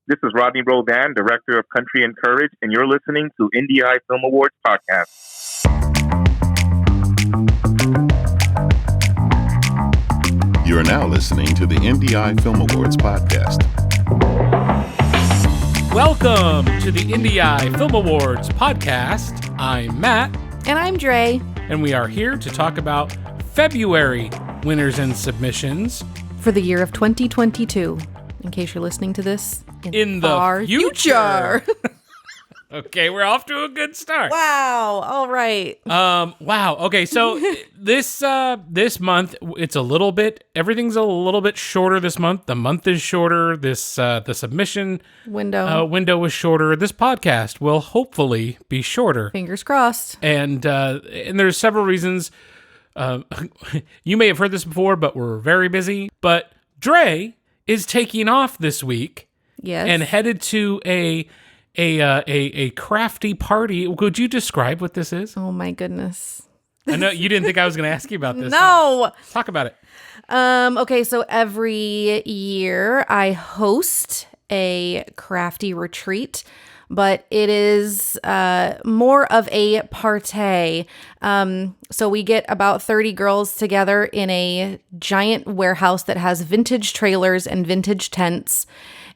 This is Rodney Roldan, Director of Country and Courage, and you're listening to IndieEye Film Awards podcast. You are now listening to the IndieEye Film Awards podcast. Welcome to the IndieEye Film Awards podcast. I'm Matt. And I'm Dre. And we are here to talk about February winners and submissions for the year of 2022, in case you're listening to this in the future. Okay, we're off to a good start. Wow. All right. Wow. Okay, so this month everything's a little bit shorter this month. The month is shorter. The submission window is shorter. This podcast will hopefully be shorter. Fingers crossed. And there's several reasons. You may have heard this before, but we're very busy. But Dre is taking off this week. Yes. And headed to a crafty party. Could you describe what this is? Oh my goodness. I know you didn't think I was going to ask you about this. No. Talk about it. Okay, so every year I host a crafty retreat, but it is more of a party. So we get about 30 girls together in a giant warehouse that has vintage trailers and vintage tents.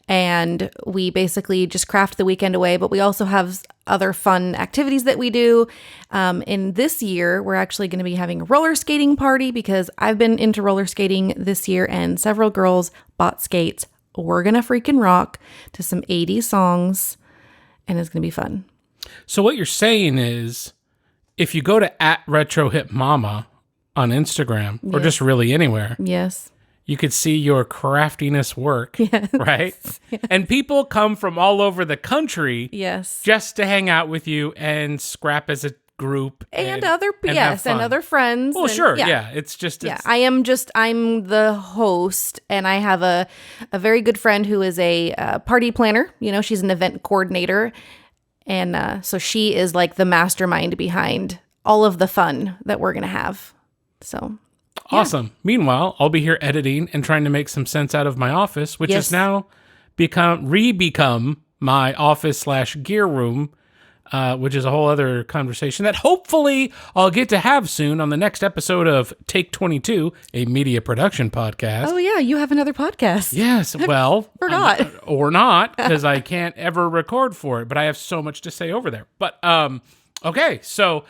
And we basically just craft the weekend away, but we also have other fun activities that we do. In this year, we're actually going to be having a roller skating party because I've been into roller skating this year and several girls bought skates. We're going to freaking rock to some 80s songs and it's going to be fun. So what you're saying is if you go to @RetroHipMama on Instagram or just really anywhere. Yes. You could see your craftiness work, yes. right? Yes. And people come from all over the country just to hang out with you and scrap as a group. And other friends. Well, sure, yeah. I'm the host, and I have a very good friend who is a party planner. You know, she's an event coordinator. And so she is like the mastermind behind all of the fun that we're going to have. So... Awesome. Meanwhile, I'll be here editing and trying to make some sense out of my office, which has now become my office/gear room, which is a whole other conversation that hopefully I'll get to have soon on the next episode of Take 22, a media production podcast. Oh yeah, you have another podcast. Yes, well, forgot or not, because I can't ever record for it, but I have so much to say over there. But okay, so.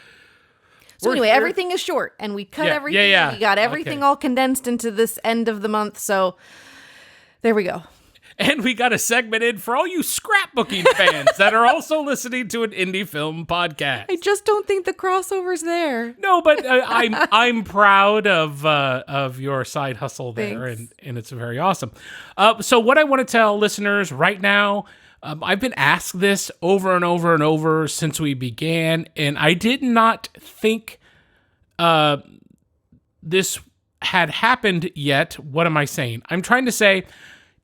So anyway, everything is short, and we cut everything. We got everything all condensed into this end of the month, so there we go. And we got a segment in for all you scrapbooking fans that are also listening to an indie film podcast. I just don't think the crossover's there. No, but I'm proud of your side hustle there, and it's very awesome. So what I want to tell listeners right now. I've been asked this over and over and over since we began, and I did not think this had happened yet. What am I saying? I'm trying to say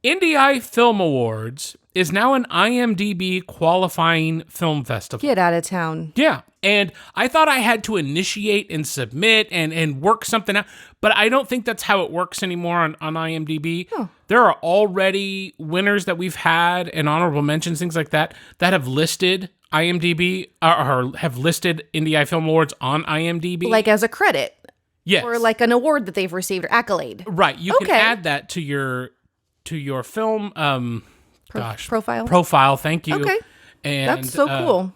IndieEye Film Awards is now an IMDb qualifying film festival. Get out of town. Yeah. And I thought I had to initiate and submit and work something out, but I don't think that's how it works anymore on IMDb. Oh. There are already winners that we've had and honorable mentions, things like that have listed IMDb or have listed IndieEye Film Awards on IMDb. Like as a credit. Yes. Or like an award that they've received or accolade. Right. You can add that to your film profile. Thank you. Okay. And that's so cool.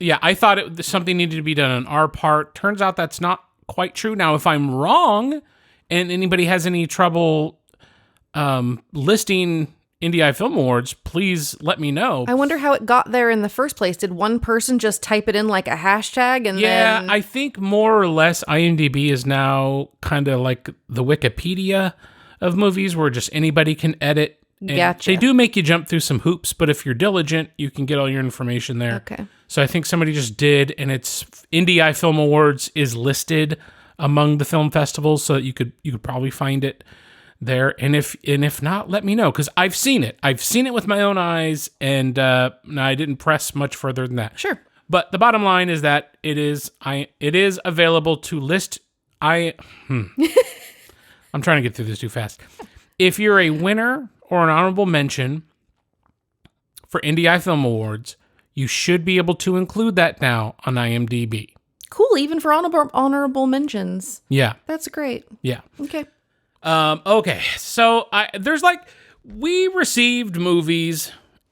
Yeah, I thought something needed to be done on our part. Turns out that's not quite true. Now, if I'm wrong and anybody has any trouble listing IndieEye Film Awards, please let me know. I wonder how it got there in the first place. Did one person just type it in like a hashtag and then... Yeah, I think more or less IMDb is now kind of like the Wikipedia of movies where just anybody can edit. Gotcha. They do make you jump through some hoops, but if you're diligent, you can get all your information there. Okay. So I think somebody just did, and it's IndieEye Film Awards is listed among the film festivals, so that you could probably find it there. And if not, let me know, because I've seen it. I've seen it with my own eyes, and I didn't press much further than that. Sure. But the bottom line is that it is available to list. I'm trying to get through this too fast. If you're a winner or an honorable mention, for IndieEye Film Awards, you should be able to include that now on IMDb. Cool, even for honorable mentions. Yeah. That's great. Yeah. Okay. Okay, so we received movies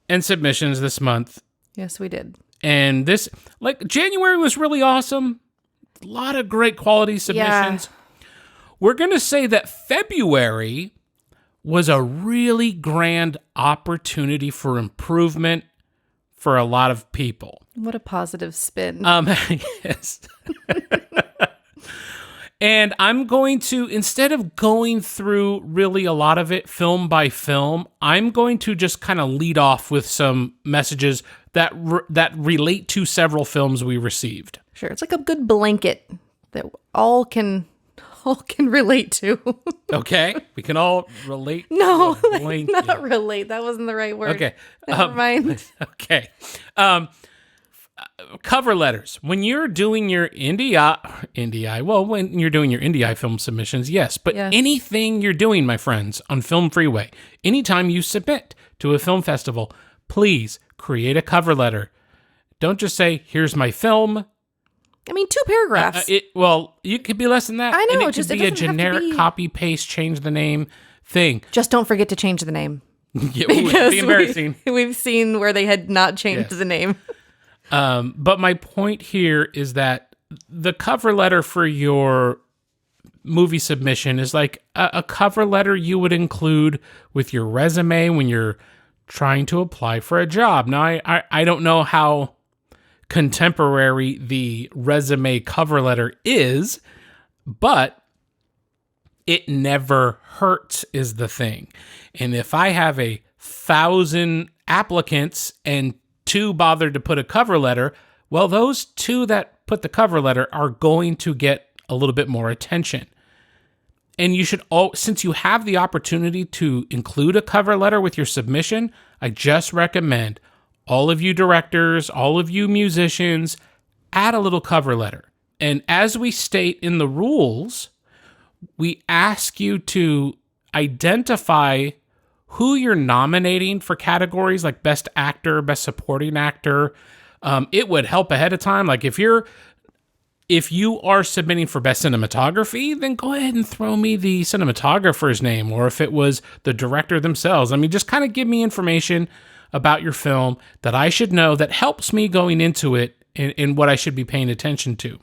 and submissions this month. Yes, we did. And this, January was really awesome. A lot of great quality submissions. Yeah. We're going to say that February was a really grand opportunity for improvement for a lot of people. What a positive spin. Yes. And I'm going to, instead of going through really a lot of it film by film, I'm going to just kind of lead off with some messages that relate to several films we received. Sure, it's like a good blanket that all can relate to. Okay, we can all relate. No, not relate. That wasn't the right word. Okay, never mind. Okay, cover letters. When you're doing your IndieEye, well, when you're doing your IndieEye film submissions, yes. But anything you're doing, my friends, on Film Freeway, anytime you submit to a film festival, please create a cover letter. Don't just say, "Here's my film." I mean, 2 paragraphs. You could be less than that. I know. And it could be a generic copy paste, change the name thing. Just don't forget to change the name. Yeah, it would be embarrassing. We've seen where they had not changed the name. But my point here is that the cover letter for your movie submission is like a cover letter you would include with your resume when you're trying to apply for a job. Now, I don't know how contemporary the resume cover letter is, but it never hurts is the thing. And if I have 1,000 applicants and 2 bothered to put a cover letter, well, those 2 that put the cover letter are going to get a little bit more attention. And you should, since you have the opportunity to include a cover letter with your submission, I just recommend all of you directors, all of you musicians, add a little cover letter. And as we state in the rules, we ask you to identify who you're nominating for categories like Best Actor, Best Supporting Actor. It would help ahead of time. Like if you are submitting for Best Cinematography, then go ahead and throw me the cinematographer's name, or if it was the director themselves. I mean, just kind of give me information about your film that I should know that helps me going into it and what I should be paying attention to.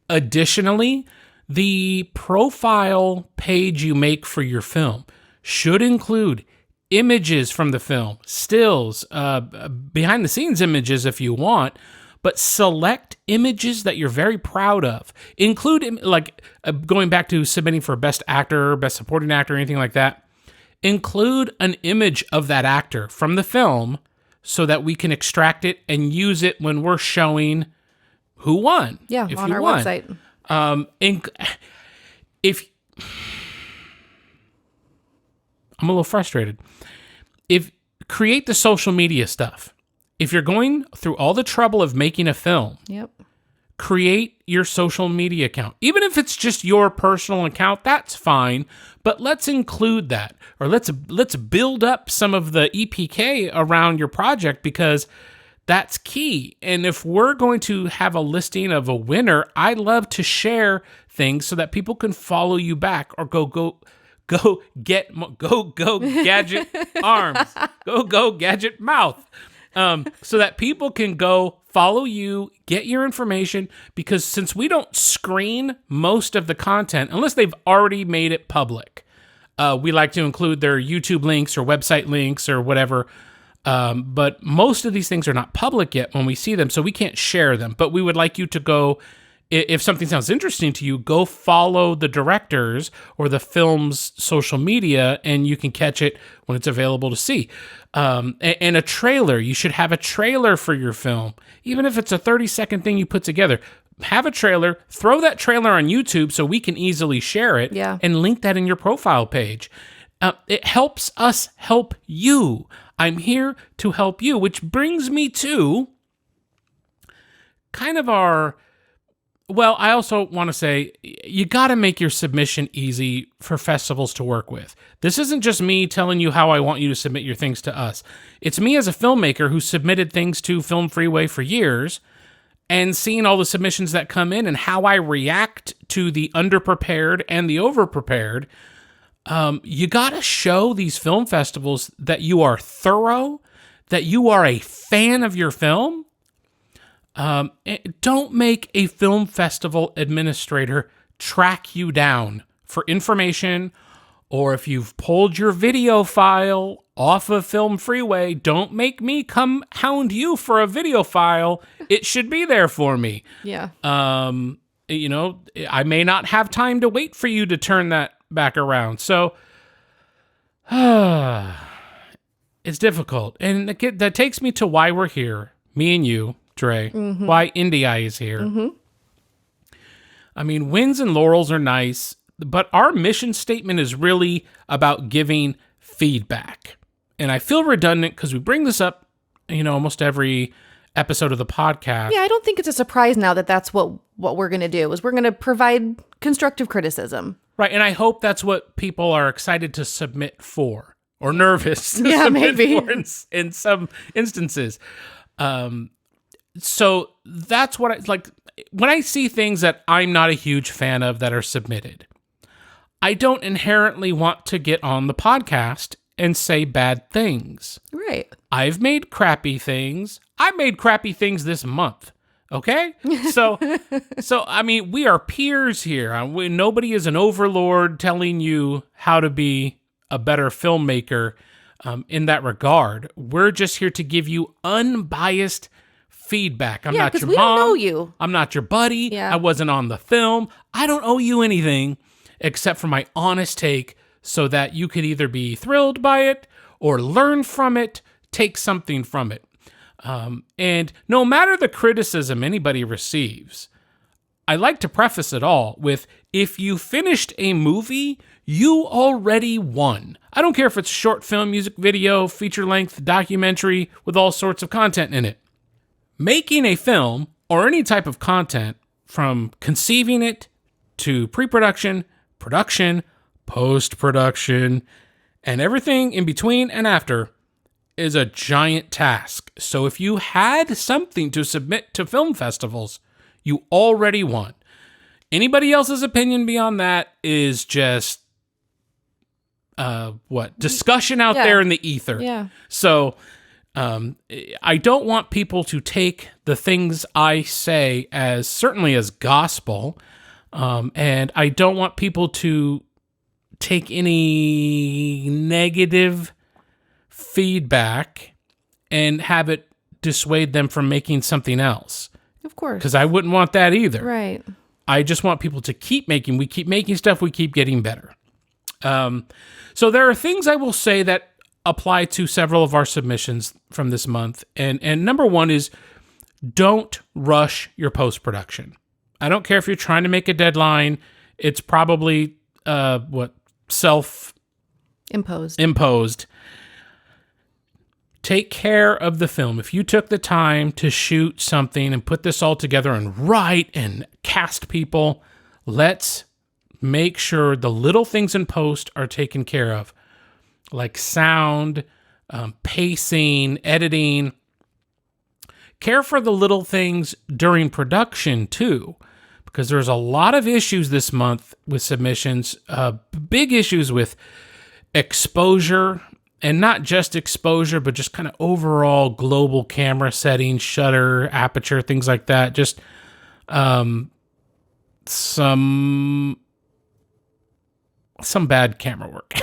Additionally, the profile page you make for your film should include images from the film, stills, behind the scenes images if you want, but select images that you're very proud of. Include, going back to submitting for Best Actor, Best Supporting Actor, anything like that, include an image of that actor from the film so that we can extract it and use it when we're showing who won. Yeah, on our website. If I'm a little frustrated. Create the social media stuff. If you're going through all the trouble of making a film, create your social media account. Even if it's just your personal account, that's fine. But let's include that, or let's build up some of the EPK around your project, because that's key. And if we're going to have a listing of a winner, I love to share things so that people can follow you back, or go gadget arms, go gadget mouth, so that people can go follow you, get your information, because since we don't screen most of the content unless they've already made it public, we like to include their YouTube links or website links or whatever. But most of these things are not public yet when we see them, so we can't share them. But we would like you to go, if something sounds interesting to you, go follow the directors or the film's social media, and you can catch it when it's available to see. And a trailer. You should have a trailer for your film. Even if it's a 30-second thing you put together, have a trailer, throw that trailer on YouTube so we can easily share it, and link that in your profile page. It helps us help you. I'm here to help you, which brings me to kind of our Well, I also want to say you got to make your submission easy for festivals to work with. This isn't just me telling you how I want you to submit your things to us. It's me as a filmmaker who submitted things to Film Freeway for years and seeing all the submissions that come in and how I react to the underprepared and the overprepared. You got to show these film festivals that you are thorough, that you are a fan of your film. Don't make a film festival administrator track you down for information, or if you've pulled your video file off of Film Freeway, don't make me come hound you for a video file. It should be there for me. Yeah. You know, I may not have time to wait for you to turn that back around. So, it's difficult. And that takes me to why we're here, me and you, Dre, why IndieEye is here. I mean, wins and laurels are nice, but our mission statement is really about giving feedback. And I feel redundant because we bring this up, you know, almost every episode of the podcast. Yeah, I don't think it's a surprise now that that's what we're going to do, is we're going to provide constructive criticism. Right, and I hope that's what people are excited to submit for, or nervous to Yeah, submit maybe. for in some instances. So that's what I like. When I see things that I'm not a huge fan of that are submitted, I don't inherently want to get on the podcast and say bad things. Right. I've made crappy things. I made crappy things this month. Okay? So I mean, we are peers here. Nobody is an overlord telling you how to be a better filmmaker in that regard. We're just here to give you unbiased feedback. I'm not your we mom. don't know you. I'm not your buddy. Yeah. I wasn't on the film. I don't owe you anything except for my honest take so that you could either be thrilled by it or learn from it, take something from it. And no matter the criticism anybody receives, I like to preface it all with, if you finished a movie, you already won. I don't care if it's short film, music video, feature-length, documentary with all sorts of content in it. Making a film or any type of content, from conceiving it to pre-production, production, post-production, and everything in between and after, is a giant task. So if you had something to submit to film festivals, you already won. Anybody else's opinion beyond that is just discussion out there in the ether. Yeah. So I don't want people to take the things I say as certainly as gospel, and I don't want people to take any negative feedback and have it dissuade them from making something else. Of course. Because I wouldn't want that either. Right. I just want people to keep making. We keep making stuff. We keep getting better. So there are things I will say that apply to several of our submissions from this month. And number one is, don't rush your post-production. I don't care if you're trying to make a deadline. It's probably self-imposed. Take care of the film. If you took the time to shoot something and put this all together and write and cast people, let's make sure the little things in post are taken care of, like sound, pacing, editing. Care for the little things during production too, because there's a lot of issues this month with submissions, big issues with exposure. And not just exposure, but just kind of overall global camera settings, shutter, aperture, things like that. Just some bad camera work.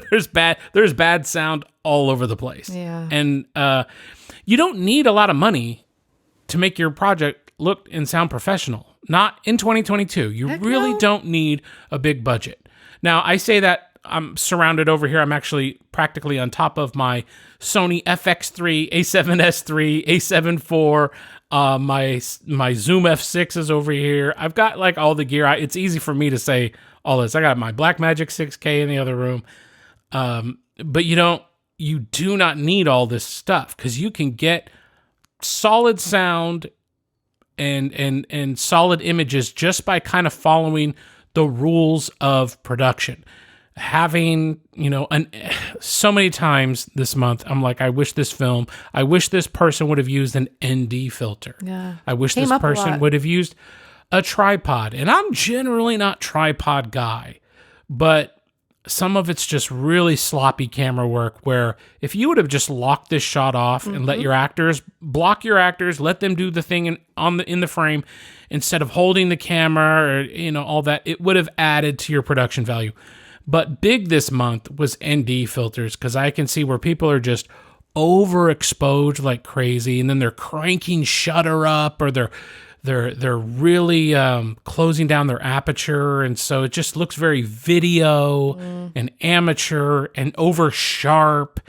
There's bad sound all over the place. Yeah. And you don't need a lot of money to make your project look and sound professional. Not in 2022. You really don't need a big budget. Now, I say that I'm surrounded over here. I'm actually practically on top of my Sony FX3, A7S III, A7 IV. My Zoom F6 is over here. I've got like all the gear. It's easy for me to say all this. I got my Blackmagic 6K in the other room. But you do not need all this stuff, because you can get solid sound and solid images just by kind of following the rules of production. Having, so many times this month, I'm like, I wish this person would have used an ND filter. Yeah. I wish this person would have used a tripod. And I'm generally not tripod guy, but some of it's just really sloppy camera work where if you would have just locked this shot off and let block your actors, let them do the thing in the frame instead of holding the camera or, all that, it would have added to your production value. But big this month was ND filters, because I can see where people are just overexposed like crazy, and then they're cranking shutter up, or they're really closing down their aperture, and so it just looks very video and amateur and over sharp,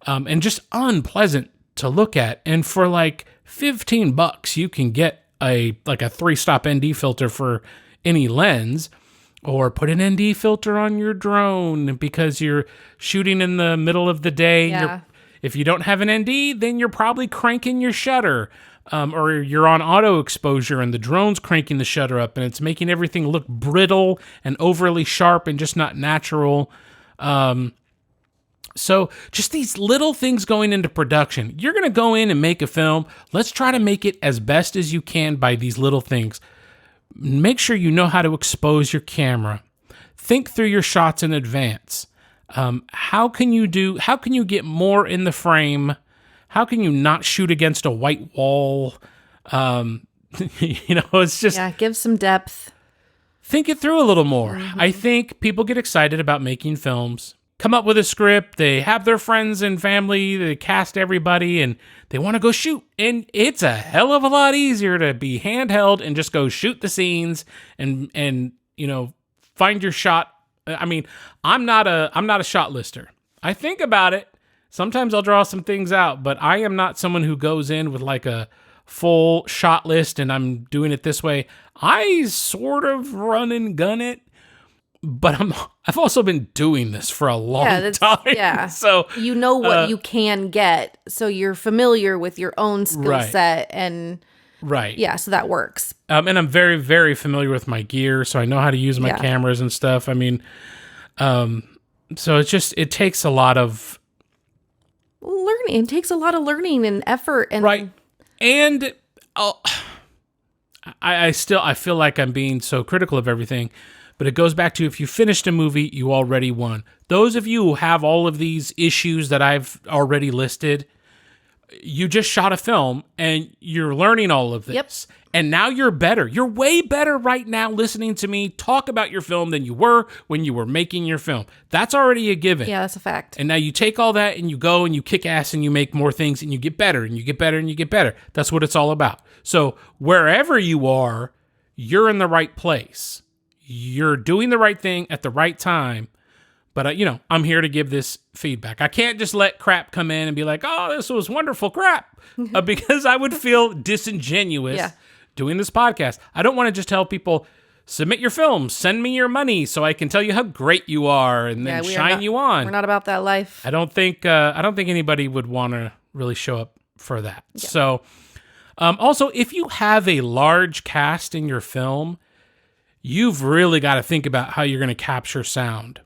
and just unpleasant to look at. And for like $15, you can get a 3-stop ND filter for any lens. Or put an ND filter on your drone because you're shooting in the middle of the day. Yeah. If you don't have an ND, then you're probably cranking your shutter. Or you're on auto exposure and the drone's cranking the shutter up and it's making everything look brittle and overly sharp and just not natural. So just these little things going into production. You're going to go in and make a film. Let's try to make it as best as you can by these little things. Make sure you know how to expose your camera. Think through your shots in advance. How can you get more in the frame? How can you not shoot against a white wall? It's just... Yeah, give some depth. Think it through a little more. Mm-hmm. I think people get excited about making films, come up with a script, they have their friends and family, they cast everybody, and they want to go shoot. And it's a hell of a lot easier to be handheld and just go shoot the scenes and find your shot. I mean, I'm not a shot lister. I think about it. Sometimes I'll draw some things out, but I am not someone who goes in with like a full shot list and I'm doing it this way. I sort of run and gun it. But I've also been doing this for a long time. Yeah. So you know what you can get. So you're familiar with your own skill set and yeah, so that works. And I'm very, very familiar with my gear, so I know how to use my cameras and stuff. I mean, so it takes a lot of learning. It takes a lot of learning and effort and And I feel like I'm being so critical of everything. But it goes back to, if you finished a movie, you already won. Those of you who have all of these issues that I've already listed, you just shot a film and you're learning all of this. Yep. And now you're better. You're way better right now listening to me talk about your film than you were when you were making your film. That's already a given. Yeah, that's a fact. And now you take all that and you go and you kick ass and you make more things and you get better and you get better and you get better. That's what it's all about. So wherever you are, you're in the right place. You're doing the right thing at the right time, but I'm here to give this feedback. I can't just let crap come in and be like, oh, this was wonderful crap, because I would feel disingenuous doing this podcast. I don't want to just tell people, submit your films, send me your money so I can tell you how great you are and then shine you on. We're not about that life. I don't think anybody would want to really show up for that. Yeah. So, also, if you have a large cast in your film, you've really got to think about how you're going to capture sound,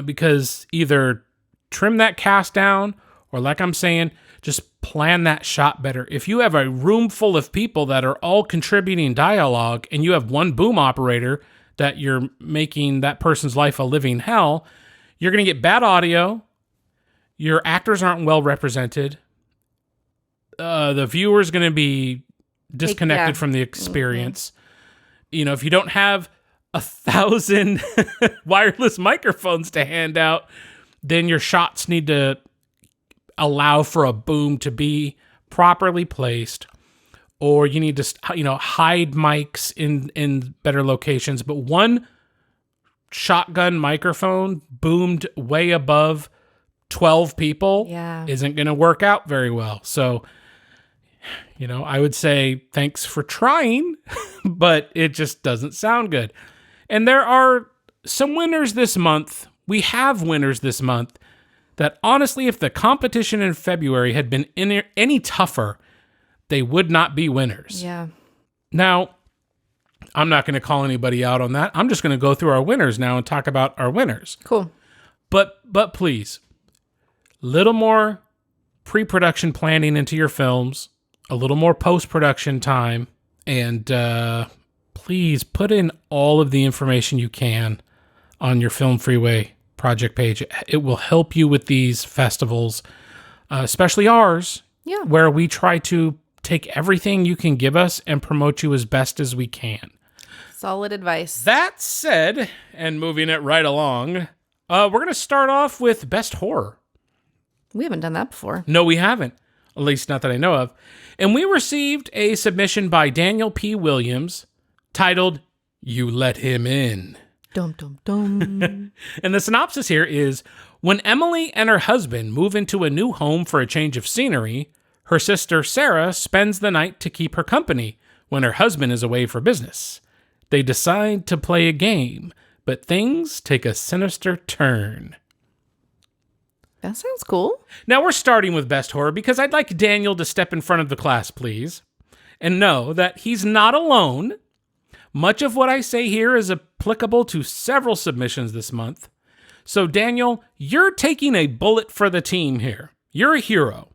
because either trim that cast down or, like I'm saying, just plan that shot better. If you have a room full of people that are all contributing dialogue and you have one boom operator that you're making that person's life a living hell, you're going to get bad audio. Your actors aren't well represented. The viewer's going to be disconnected from the experience. Mm-hmm. If you don't have 1,000 wireless microphones to hand out, then your shots need to allow for a boom to be properly placed, or you need to, hide mics in better locations. But one shotgun microphone boomed way above 12 people isn't going to work out very well. So, I would say thanks for trying, but it just doesn't sound good. And there are some winners this month. We have winners this month that, honestly, if the competition in February had been any tougher, they would not be winners. Yeah. Now, I'm not going to call anybody out on that. I'm just going to go through our winners now and talk about our winners. Cool. But please, little more pre-production planning into your films, a little more post-production time, and please put in all of the information you can on your Film Freeway project page. It will help you with these festivals, especially ours, where we try to take everything you can give us and promote you as best as we can. Solid advice. That said, and moving it right along, we're going to start off with Best Horror. We haven't done that before. No, we haven't. At least not that I know of. And we received a submission by Daniel P. Williams titled, You Let Him In. Dum, dum, dum. And the synopsis here is, when Emily and her husband move into a new home for a change of scenery, her sister Sarah spends the night to keep her company when her husband is away for business. They decide to play a game, but things take a sinister turn. That sounds cool. Now we're starting with Best Horror because I'd like Daniel to step in front of the class, please, and know that he's not alone. Much of what I say here is applicable to several submissions this month. So Daniel, you're taking a bullet for the team here. You're a hero.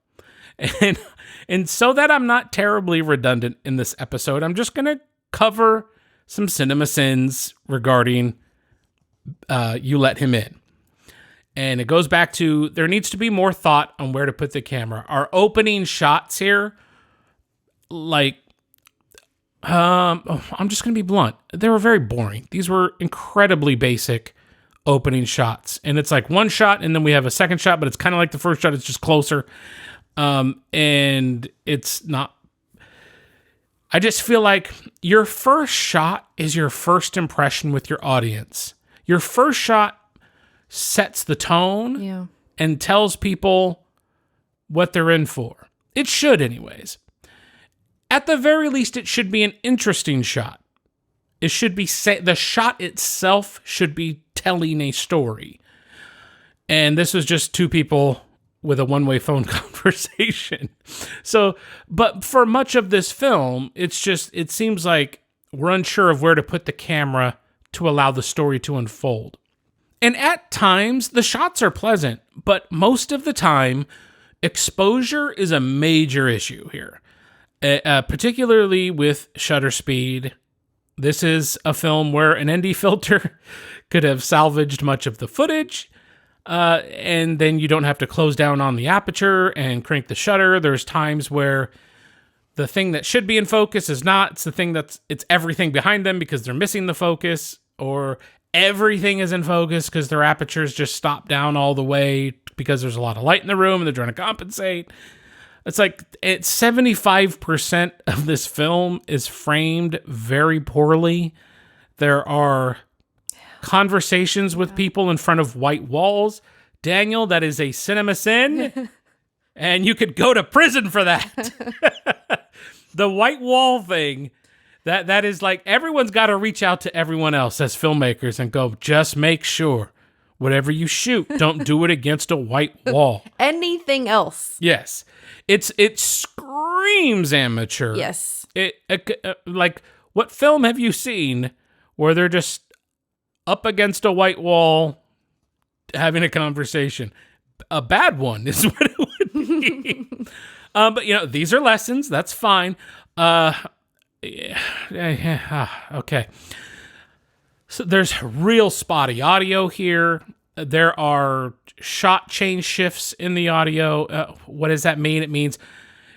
And so that I'm not terribly redundant in this episode, I'm just going to cover some cinema sins regarding You Let Him In. And it goes back to, there needs to be more thought on where to put the camera. Our opening shots here, like, I'm just going to be blunt. They were very boring. These were incredibly basic opening shots. And it's like one shot, and then we have a second shot, but it's kind of like the first shot. It's just closer. And it's not, I just feel like your first shot is your first impression with your audience. Your first shot sets the tone and tells people what they're in for. It should anyways. At the very least, it should be an interesting shot. It should be, the shot itself should be telling a story. And this was just two people with a one-way phone conversation. So, but for much of this film, it seems like we're unsure of where to put the camera to allow the story to unfold. And at times, the shots are pleasant, but most of the time, exposure is a major issue here, particularly with shutter speed. This is a film where an ND filter could have salvaged much of the footage, and then you don't have to close down on the aperture and crank the shutter. There's times where the thing that should be in focus is not. It's the thing it's everything behind them because they're missing the focus, or everything is in focus because their apertures just stop down all the way because there's a lot of light in the room and they're trying to compensate. It's like 75% of this film is framed very poorly. There are conversations with people in front of white walls. Daniel, that is a cinema sin, and you could go to prison for that. The white wall thing, that is like, everyone's got to reach out to everyone else as filmmakers and go, just make sure whatever you shoot, don't do it against a white wall. Anything else. Yes. It screams amateur. Yes. Like, what film have you seen where they're just up against a white wall having a conversation? A bad one is what it would be. But, these are lessons. That's fine. Okay. So there's real spotty audio here. There are shot change shifts in the audio. What does that mean? It means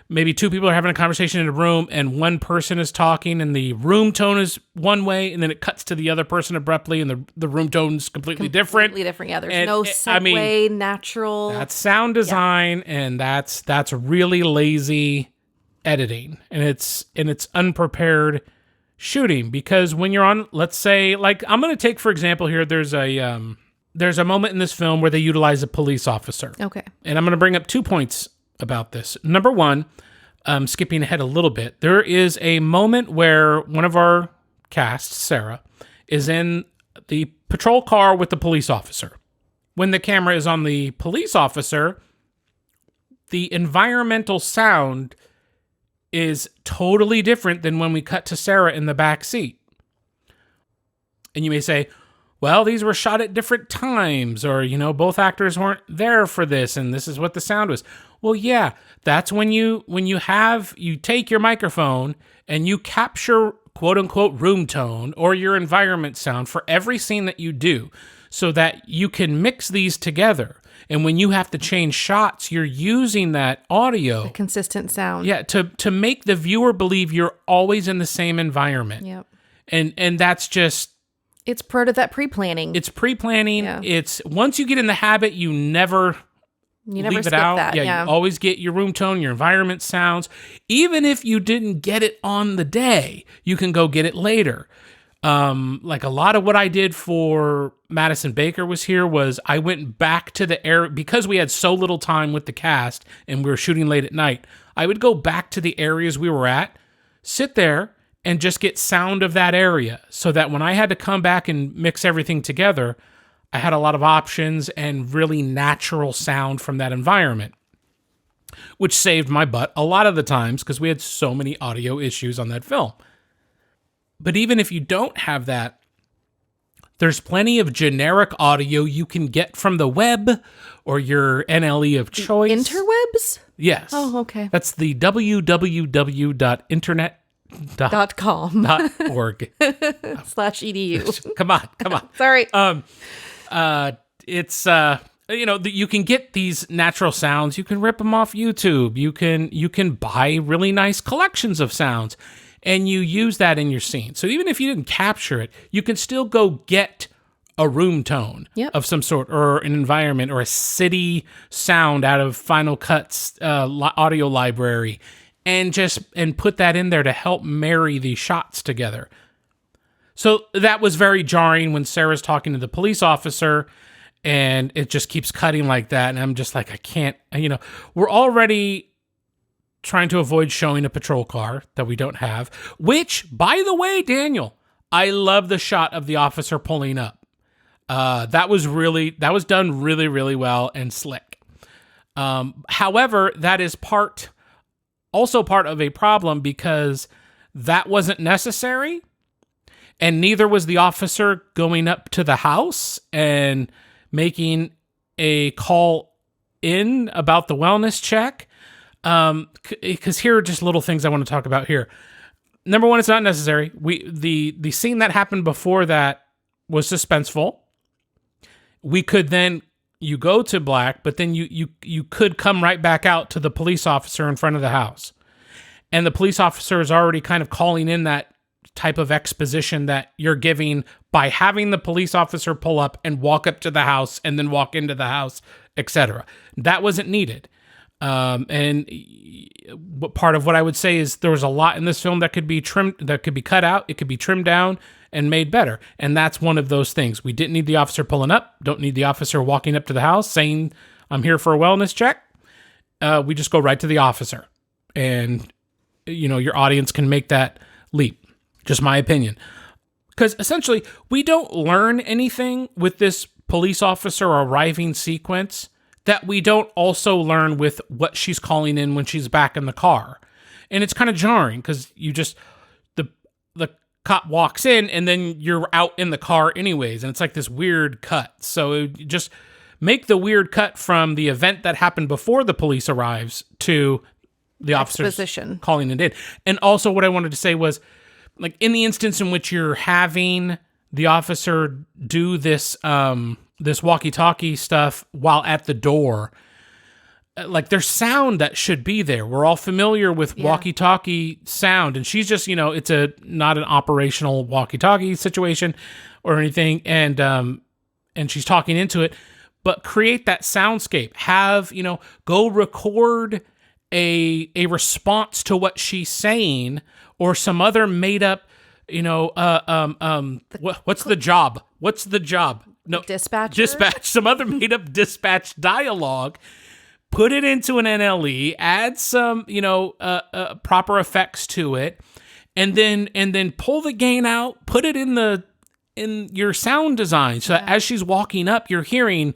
maybe two people are having a conversation in a room and one person is talking and the room tone is one way, and then it cuts to the other person abruptly and the room tone is completely different. Completely different, yeah. There's no segue, natural. That's sound design, and that's really lazy editing. And it's unprepared shooting, because when you're on, let's say, like, I'm going to take, for example, here, there's a moment in this film where they utilize a police officer. Okay. And I'm going to bring up 2 points about this. Number one, skipping ahead a little bit, there is a moment where one of our cast, Sarah, is in the patrol car with the police officer. When the camera is on the police officer, the environmental sound is totally different than when we cut to Sarah in the back seat. And you may say, well, these were shot at different times, or, both actors weren't there for this, and this is what the sound was. Well, yeah, that's when you take your microphone and you capture quote unquote room tone or your environment sound for every scene that you do, so that you can mix these together. And when you have to change shots, you're using that audio, a consistent sound. Yeah, to make the viewer believe you're always in the same environment. Yep. And that's just... It's part of that pre-planning. It's pre-planning. Yeah. It's once you get in the habit, you never leave it skip out. that. Yeah, you always get your room tone, your environment sounds. Even if you didn't get it on the day, you can go get it later. Like a lot of what I did for Madison Baker was I went back to the area because we had so little time with the cast and we were shooting late at night. I would go back to the areas we were at, sit there, and just get sound of that area, so that when I had to come back and mix everything together, I had a lot of options and really natural sound from that environment, which saved my butt a lot of the times because we had so many audio issues on that film. But even if you don't have that, there's plenty of generic audio you can get from the web or your NLE of choice. Interwebs? Yes. Oh, okay. That's the www.internet.com.org /edu. Come on. Sorry. It's you can get these natural sounds. You can rip them off YouTube. You can buy really nice collections of sounds, and you use that in your scene. So even if you didn't capture it, you can still go get a room tone of some sort, or an environment, or a city sound out of Final Cut's audio library, and put that in there to help marry these shots together. So that was very jarring when Sarah's talking to the police officer and it just keeps cutting like that. And I'm just like, I can't, we're already trying to avoid showing a patrol car that we don't have, which, by the way, Daniel, I love the shot of the officer pulling up. That was done really, really well and slick. However, that is also part of a problem because that wasn't necessary. And neither was the officer going up to the house and making a call in about the wellness check. Because here are just little things I want to talk about here. Number one, it's not necessary. The scene that happened before that was suspenseful. We could then, you go to black, but then you could come right back out to the police officer in front of the house. And the police officer is already kind of calling in that type of exposition that you're giving by having the police officer pull up and walk up to the house and then walk into the house, etc. That wasn't needed. And part of what I would say is there was a lot in this film that could be trimmed, that could be cut out. It could be trimmed down and made better. And that's one of those things. We didn't need the officer pulling up. Don't need the officer walking up to the house saying, I'm here for a wellness check. We just go right to the officer, and your audience can make that leap. Just my opinion. Because essentially, we don't learn anything with this police officer arriving sequence that we don't also learn with what she's calling in when she's back in the car. And it's kind of jarring because the cop walks in and then you're out in the car anyways. And it's like this weird cut. So just make the weird cut from the event that happened before the police arrives to the officer's calling it in. And also what I wanted to say was, like, in the instance in which you're having the officer do this this walkie-talkie stuff while at the door, like, there's sound that should be there. We're all familiar with walkie-talkie sound, and she's just, it's not an operational walkie-talkie situation or anything, and she's talking into it, but create that soundscape. Have, go record a response to what she's saying, or some other made up, what's the job? What's the job? No, dispatch. Some other made up dispatch dialogue. Put it into an NLE. Add some, proper effects to it, and then pull the gain out. Put it in your sound design, so that as she's walking up, you're hearing,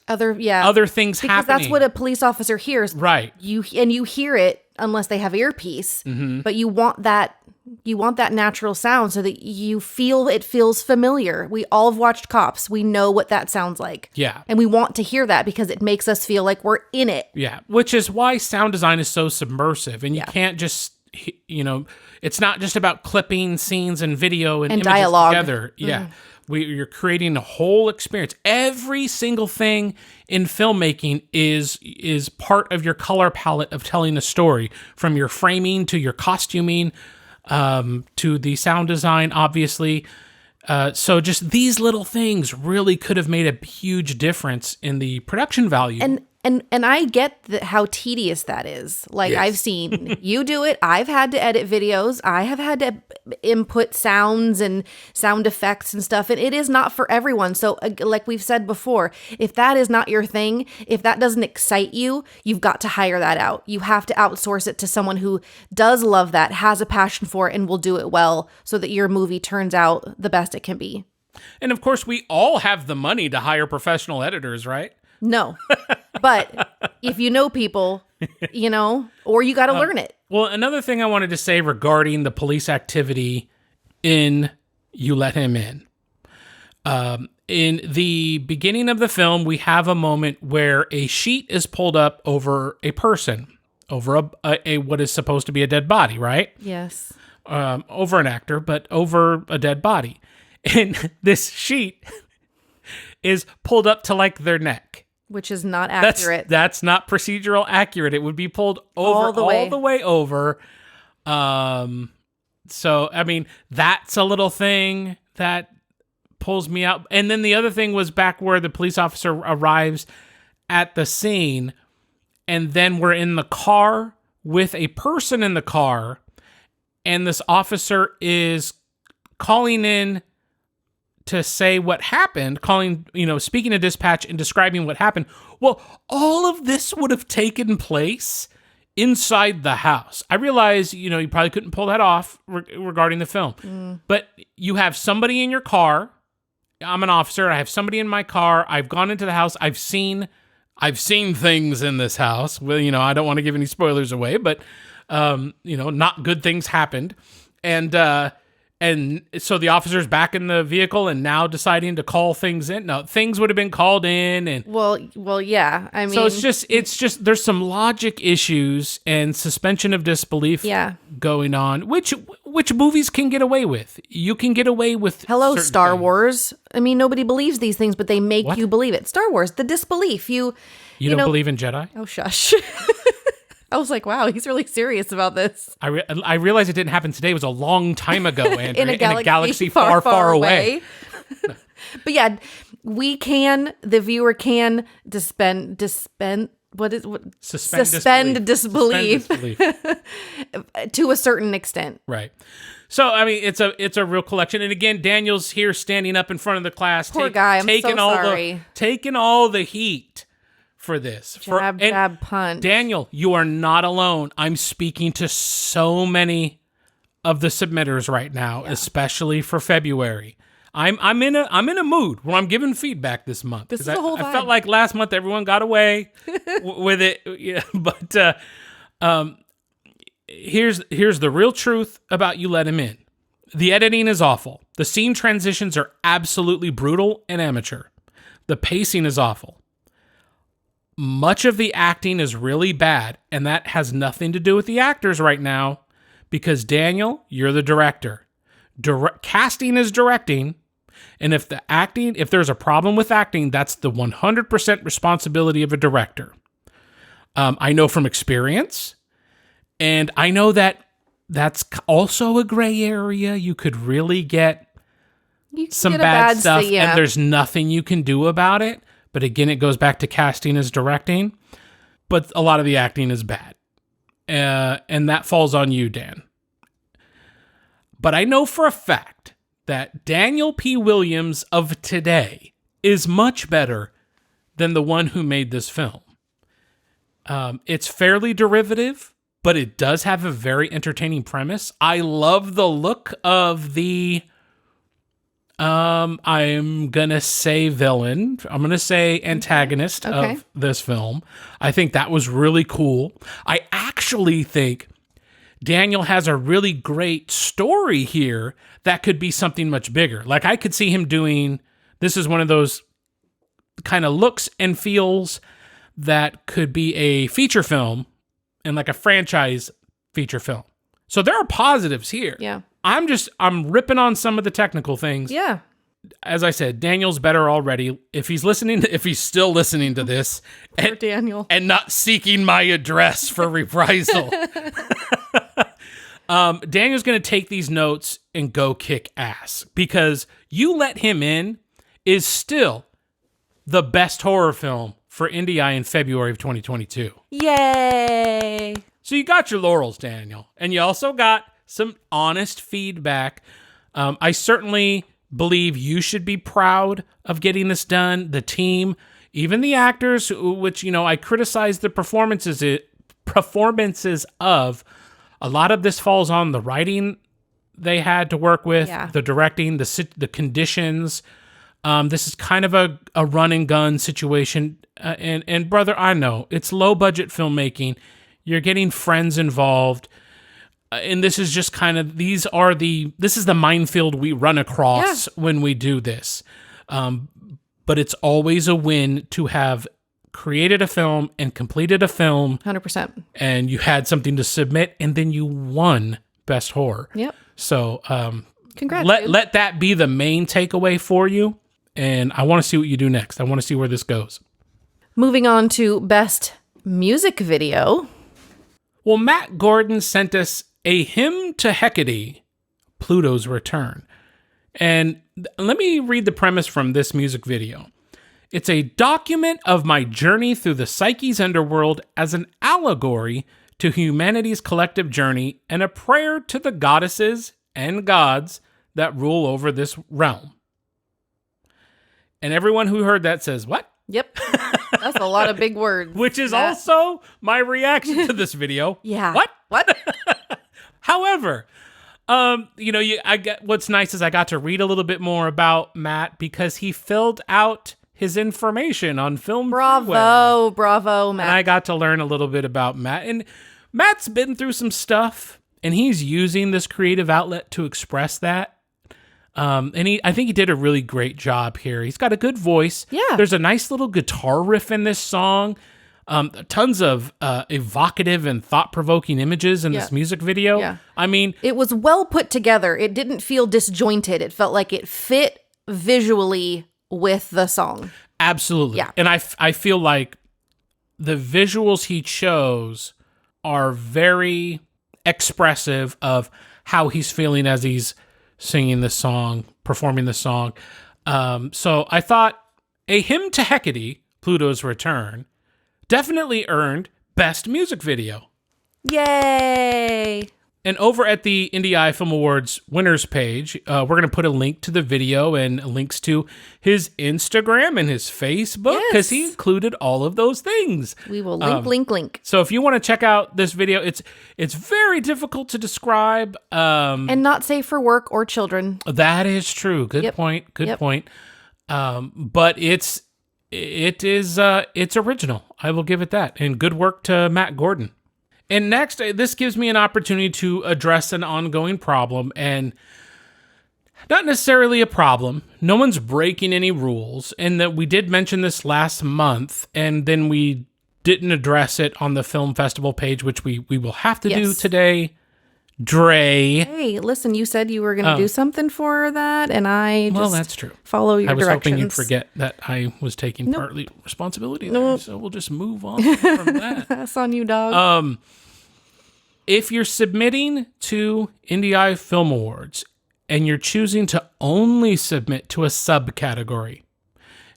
other things because happening. That's what a police officer hears, right? You hear it unless they have earpiece. Mm-hmm. But you want that natural sound so that you feel it feels familiar. We all have watched Cops. We know what that sounds like. Yeah. And we want to hear that because it makes us feel like we're in it. Yeah, which is why sound design is so subversive. And you can't just, it's not just about clipping scenes and video and images dialogue together. Yeah. You're creating a whole experience. Every single thing in filmmaking is part of your color palette of telling a story, from your framing to your costuming, to the sound design, obviously. So just these little things really could have made a huge difference in the production value. And I get how tedious that is. Like, Yes. I've seen you do it. I've had to edit videos. I have had to input sounds and sound effects and stuff. And it is not for everyone. So like we've said before, if that is not your thing, if that doesn't excite you, you've got to hire that out. You have to outsource it to someone who does love that, has a passion for it, and will do it well so that your movie turns out the best it can be. And of course, we all have the money to hire professional editors, right? No. But if you know people, or you got to learn it. Well, another thing I wanted to say regarding the police activity in You Let Him In. In the beginning of the film, we have a moment where a sheet is pulled up over a person, over a what is supposed to be a dead body, right? Yes. Over an actor, but over a dead body. And this sheet is pulled up to like their neck. Which is not accurate. That's not procedural accurate. It would be pulled over all the way over. So, I mean, that's a little thing that pulls me out. And then the other thing was back where the police officer arrives at the scene, and then we're in the car with a person in the car, and this officer is calling in to say what happened, speaking to dispatch and describing what happened. Well, all of this would have taken place inside the house. I realize, you probably couldn't pull that off regarding the film, but you have somebody in your car. I'm an officer. I have somebody in my car. I've gone into the house. I've seen things in this house. Well, I don't want to give any spoilers away, but, not good things happened. And so the officer's back in the vehicle and now deciding to call things in. No, things would have been called in. And well, yeah. I mean, so it's just there's some logic issues and suspension of disbelief going on, which movies can get away with. You can get away with Star things. Wars. I mean, nobody believes these things, but they make you believe it. Star Wars, the disbelief. You don't believe in Jedi? Oh, shush. I was like, wow, he's really serious about this. I realized it didn't happen today. It was a long time ago, Andrew, in a galaxy far, far away. But yeah, the viewer can suspend disbelief to a certain extent. Right. So, I mean, it's a real collection. And again, Daniel's here standing up in front of the class. Poor guy, I'm so sorry. Taking all the heat for this. Jab, punch. Daniel, you are not alone. I'm speaking to so many of the submitters right now, especially for February. I'm in a mood where I'm giving feedback this month. This is the whole vibe. I felt like last month everyone got away with it. Yeah, but here's the real truth about You Let Him In. The editing is awful. The scene transitions are absolutely brutal and amateur. The pacing is awful. Much of the acting is really bad, and that has nothing to do with the actors right now, because Daniel, you're the director. Casting is directing, and if there's a problem with acting, that's the 100% responsibility of a director. I know from experience, and I know that that's also a gray area. You could really get some bad stuff, and there's nothing you can do about it. But again, it goes back to casting as directing. But a lot of the acting is bad. And that falls on you, Dan. But I know for a fact that Daniel P. Williams of today is much better than the one who made this film. It's fairly derivative, but it does have a very entertaining premise. I love the look of the I'm gonna say villain. I'm gonna say antagonist of this film. I think that was really cool. I actually think Daniel has a really great story here that could be something much bigger. Like I could see him doing, this is one of those kind of looks and feels that could be a feature film and like a franchise feature film. So there are positives here. Yeah. I'm ripping on some of the technical things. Yeah. As I said, Daniel's better already. If he's still listening to this Daniel and not seeking my address for reprisal. Daniel's going to take these notes and go kick ass because You Let Him In is still the best horror film for IndieEye in February of 2022. Yay! So you got your laurels, Daniel, and you also got some honest feedback. I certainly believe you should be proud of getting this done. The team, even the actors, which, I criticize the performances of. A lot of this falls on the writing they had to work with, the directing, the conditions. This is kind of a run and gun situation. And brother, I know it's low budget filmmaking. You're getting friends involved. And this is just kind of, this is the minefield we run across when we do this. But it's always a win to have created a film and completed a film. 100%. And you had something to submit and then you won Best Horror. Yep. So congrats. Let that be the main takeaway for you. And I want to see what you do next. I want to see where this goes. Moving on to Best Music Video. Well, Matt Gordon sent us A Hymn to Hecate, Pluto's Return. And let me read the premise from this music video. It's a document of my journey through the psyche's underworld as an allegory to humanity's collective journey and a prayer to the goddesses and gods that rule over this realm. And everyone who heard that says, what? Yep. That's a lot of big words. Which is also my reaction to this video. Yeah. What? However, what's nice is I got to read a little bit more about Matt because he filled out his information on Film Freeway. Bravo, Matt. And I got to learn a little bit about Matt. And Matt's been through some stuff, and he's using this creative outlet to express that. I think he did a really great job here. He's got a good voice. Yeah. There's a nice little guitar riff in this song. Tons of evocative and thought-provoking images in this music video. Yeah. I mean, it was well put together. It didn't feel disjointed. It felt like it fit visually with the song. Absolutely. Yeah. And I feel like the visuals he chose are very expressive of how he's feeling as he's singing the song, performing the song. So I thought A Hymn to Hecate, Pluto's Return, definitely earned Best Music Video. Yay! And over at the IndieEye Film Awards winners page, we're going to put a link to the video and links to his Instagram and his Facebook because he included all of those things. We will link. So if you want to check out this video, it's very difficult to describe. And not safe for work or children. That is true. Good point. Good point. But it's original. I will give it that. And good work to Matt Gordon. And next, this gives me an opportunity to address an ongoing problem, and not necessarily a problem. No one's breaking any rules, and that we did mention this last month, and then we didn't address it on the film festival page, which we will have to do today. Dre. Hey, listen, you said you were going to do something for that, and I just that's true. Follow your directions. I was hoping you'd forget that I was taking partly responsibility there, so we'll just move on from that. That's on you, dog. If you're submitting to IndieEye Film Awards and you're choosing to only submit to a subcategory,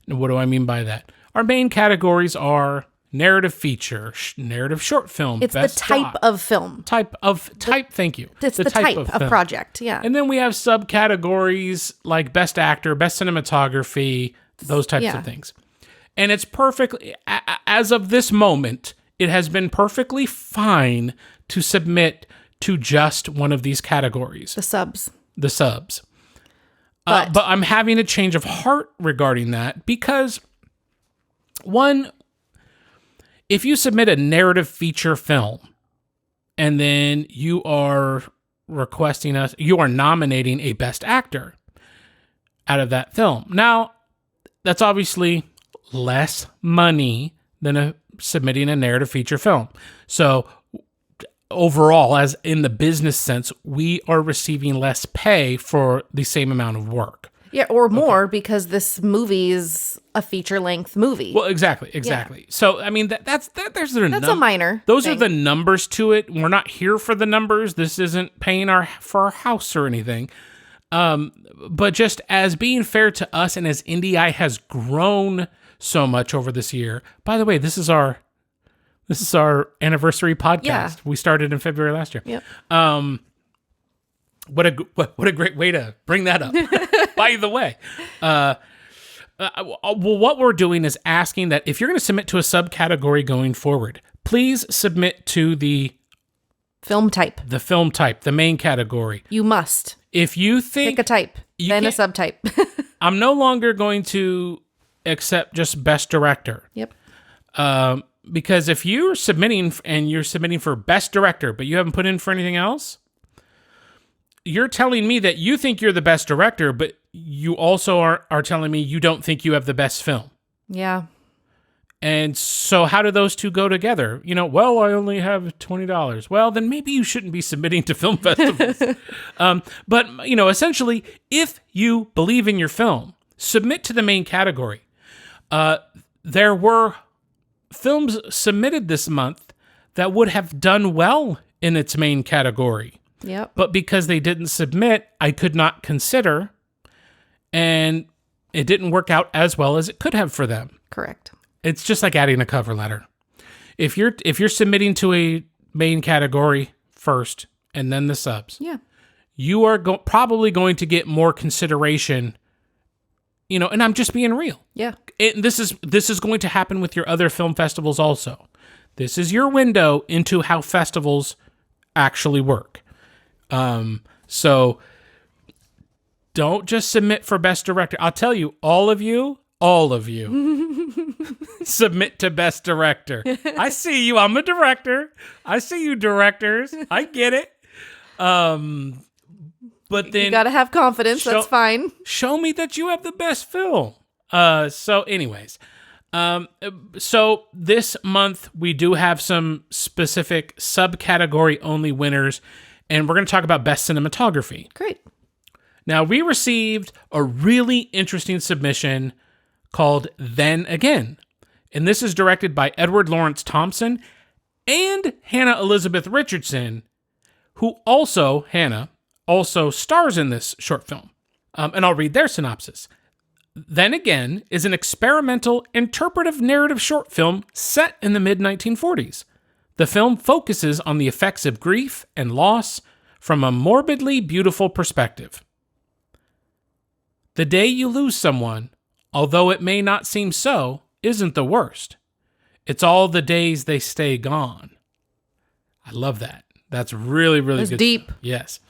and what do I mean by that? Our main categories are narrative feature, narrative short film. It's best the type doc, of film. Thank you. It's the type of project, yeah. And then we have subcategories like best actor, best cinematography, those types of things. And it's perfectly, as of this moment, it has been perfectly fine to submit to just one of these categories. The subs. But I'm having a change of heart regarding that because, one, if you submit a narrative feature film and then you are nominating a best actor out of that film. Now, that's obviously less money than submitting a narrative feature film. So overall, as in the business sense, we are receiving less pay for the same amount of work. Yeah, or more because this movie is a feature-length movie. Well, exactly. Yeah. So, I mean, that's a minor Those thing. are the numbers to it. We're not here for the numbers. This isn't paying for our house or anything. But just as being fair to us and as IndieEye has grown so much over this year. By the way, this is our anniversary podcast. Yeah. We started in February last year. Yep. What a great way to bring that up. By the way, what we're doing is asking that if you're going to submit to a subcategory going forward, please submit to the film type, the main category. You must. If you think pick a type, then a subtype. I'm no longer going to accept just best director. Yep. Because if you're submitting for best director, but you haven't put in for anything else, you're telling me that you think you're the best director, but you also are telling me you don't think you have the best film. Yeah. And so how do those two go together? Well, I only have $20. Well, then maybe you shouldn't be submitting to film festivals. But essentially, if you believe in your film, submit to the main category. There were films submitted this month that would have done well in its main category. Yep. But because they didn't submit, I could not consider, and it didn't work out as well as it could have for them. Correct. It's just like adding a cover letter. If you're submitting to a main category first and then the subs, yeah, you are probably going to get more consideration. And I'm just being real. Yeah. This is going to happen with your other film festivals also. This is your window into how festivals actually work. So don't just submit for best director. I'll tell you, all of you submit to best director. I see you. I'm a director. I see you, directors. I get it. But then you gotta have confidence. That's fine. Show me that you have the best film. So anyways, so this month we do have some specific subcategory only winners, and we're going to talk about best cinematography. Great. Now, we received a really interesting submission called Then Again, and this is directed by Edward Lawrence Thompson and Hannah Elizabeth Richardson, who also stars in this short film. And I'll read their synopsis. Then Again is an experimental, interpretive narrative short film set in the mid-1940s. The film focuses on the effects of grief and loss from a morbidly beautiful perspective. The day you lose someone, although it may not seem so, isn't the worst. It's all the days they stay gone. I love that. That's really, really That's good. Deep. Yes.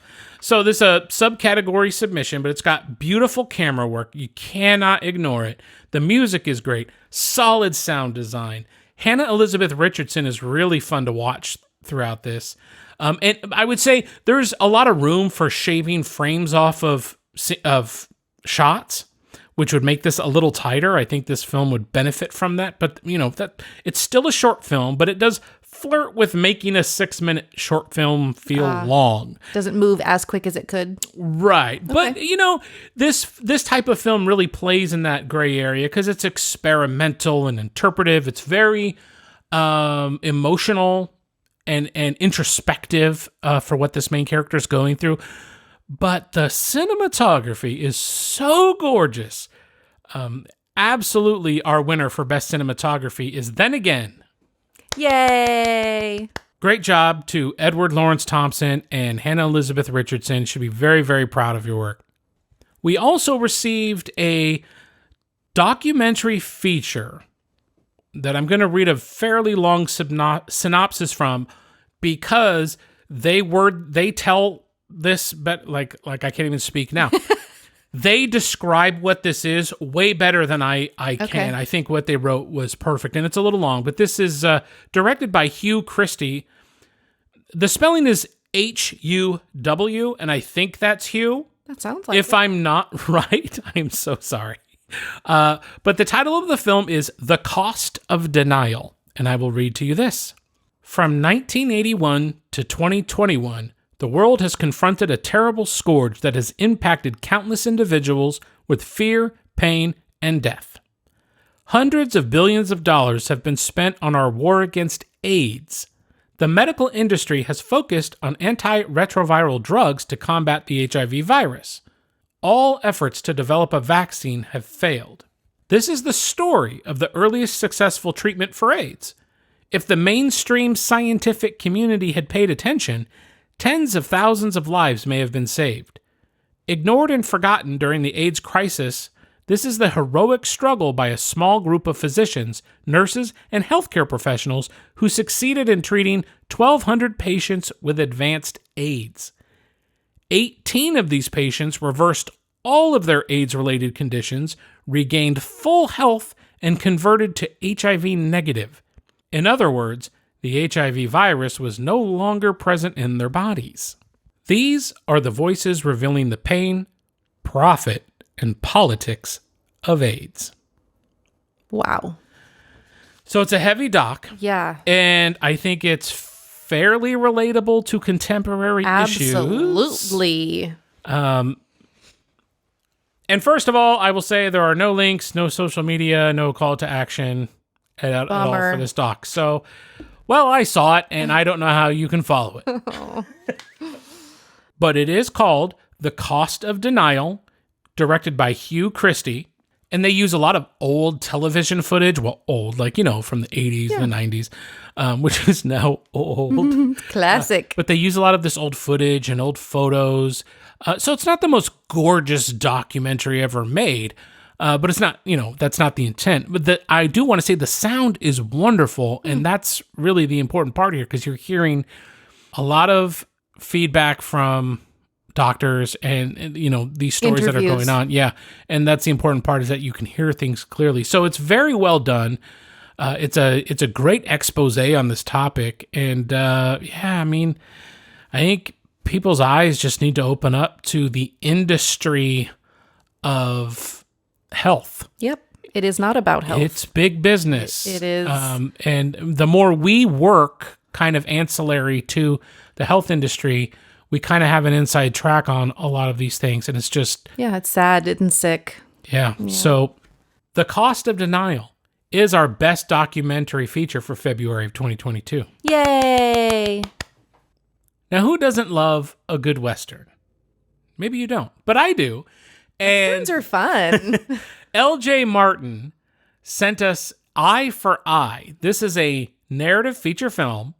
So this is a subcategory submission, but it's got beautiful camera work. You cannot ignore it. The music is great. Solid sound design. Hannah Elizabeth Richardson is really fun to watch throughout this. And I would say there's a lot of room for shaving frames off of shots, which would make this a little tighter. I think this film would benefit from that. But, that it's still a short film, but it does flirt with making a 6-minute short film feel long. Doesn't move as quick as it could. Right. Okay. But, this type of film really plays in that gray area because it's experimental and interpretive. It's very emotional and introspective for what this main character is going through. But the cinematography is so gorgeous. Absolutely our winner for best cinematography is Then Again. Yay! Great job to Edward Lawrence Thompson and Hannah Elizabeth Richardson. You should be very, very proud of your work. We also received a documentary feature that I'm going to read a fairly long synopsis from because they tell this, but like I can't even speak now. They describe what this is way better than I can. I think what they wrote was perfect, and it's a little long, but this is directed by Hugh Christie. The spelling is Huw, and I think that's Hugh. That sounds like If I'm not right, I'm so sorry. But the title of the film is The Cost of Denial, and I will read to you this. From 1981 to 2021, the world has confronted a terrible scourge that has impacted countless individuals with fear, pain, and death. Hundreds of billions of dollars have been spent on our war against AIDS. The medical industry has focused on antiretroviral drugs to combat the HIV virus. All efforts to develop a vaccine have failed. This is the story of the earliest successful treatment for AIDS. If the mainstream scientific community had paid attention, tens of thousands of lives may have been saved. Ignored and forgotten during the AIDS crisis, this is the heroic struggle by a small group of physicians, nurses, and healthcare professionals who succeeded in treating 1,200 patients with advanced AIDS. 18 of these patients reversed all of their AIDS-related conditions, regained full health, and converted to HIV negative. In other words, the HIV virus was no longer present in their bodies. These are the voices revealing the pain, profit, and politics of AIDS. Wow. So it's a heavy doc. Yeah. And I think it's fairly relatable to contemporary issues. Absolutely. And first of all, I will say there are no links, no social media, no call to action at all for this doc. So, well, I saw it, and I don't know how you can follow it. But it is called The Cost of Denial, directed by Hugh Christie. And they use a lot of old television footage. Well, old, like, from the 80s, the 90s, which is now old. Classic. But they use a lot of this old footage and old photos. So it's not the most gorgeous documentary ever made. But it's not, that's not the intent. But I do want to say the sound is wonderful. And that's really the important part here, because you're hearing a lot of feedback from doctors and these stories that are going on. Yeah. And that's the important part, is that you can hear things clearly. So it's very well done. It's a great expose on this topic. And I think people's eyes just need to open up to the industry of health. Yep. It is not about health. It's big business. It is. And the more we work kind of ancillary to the health industry, we kind of have an inside track on a lot of these things. And it's just... Yeah, it's sad and sick. Yeah. So The Cost of Denial is our best documentary feature for February of 2022. Yay! Now, who doesn't love a good Western? Maybe you don't, but I do. And Westerns are fun. L.J. Martin sent us Eye for Eye. This is a narrative feature film,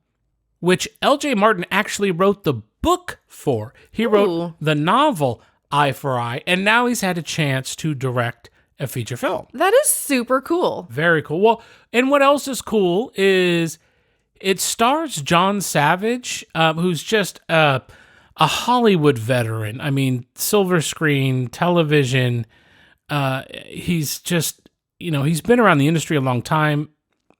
which L.J. Martin actually wrote the book for. He wrote the novel Eye for Eye, and now he's had a chance to direct a feature film. That is super cool. Very cool. Well, and what else is cool is it stars John Savage, who's just a Hollywood veteran. I mean, silver screen, television. He's just, he's been around the industry a long time,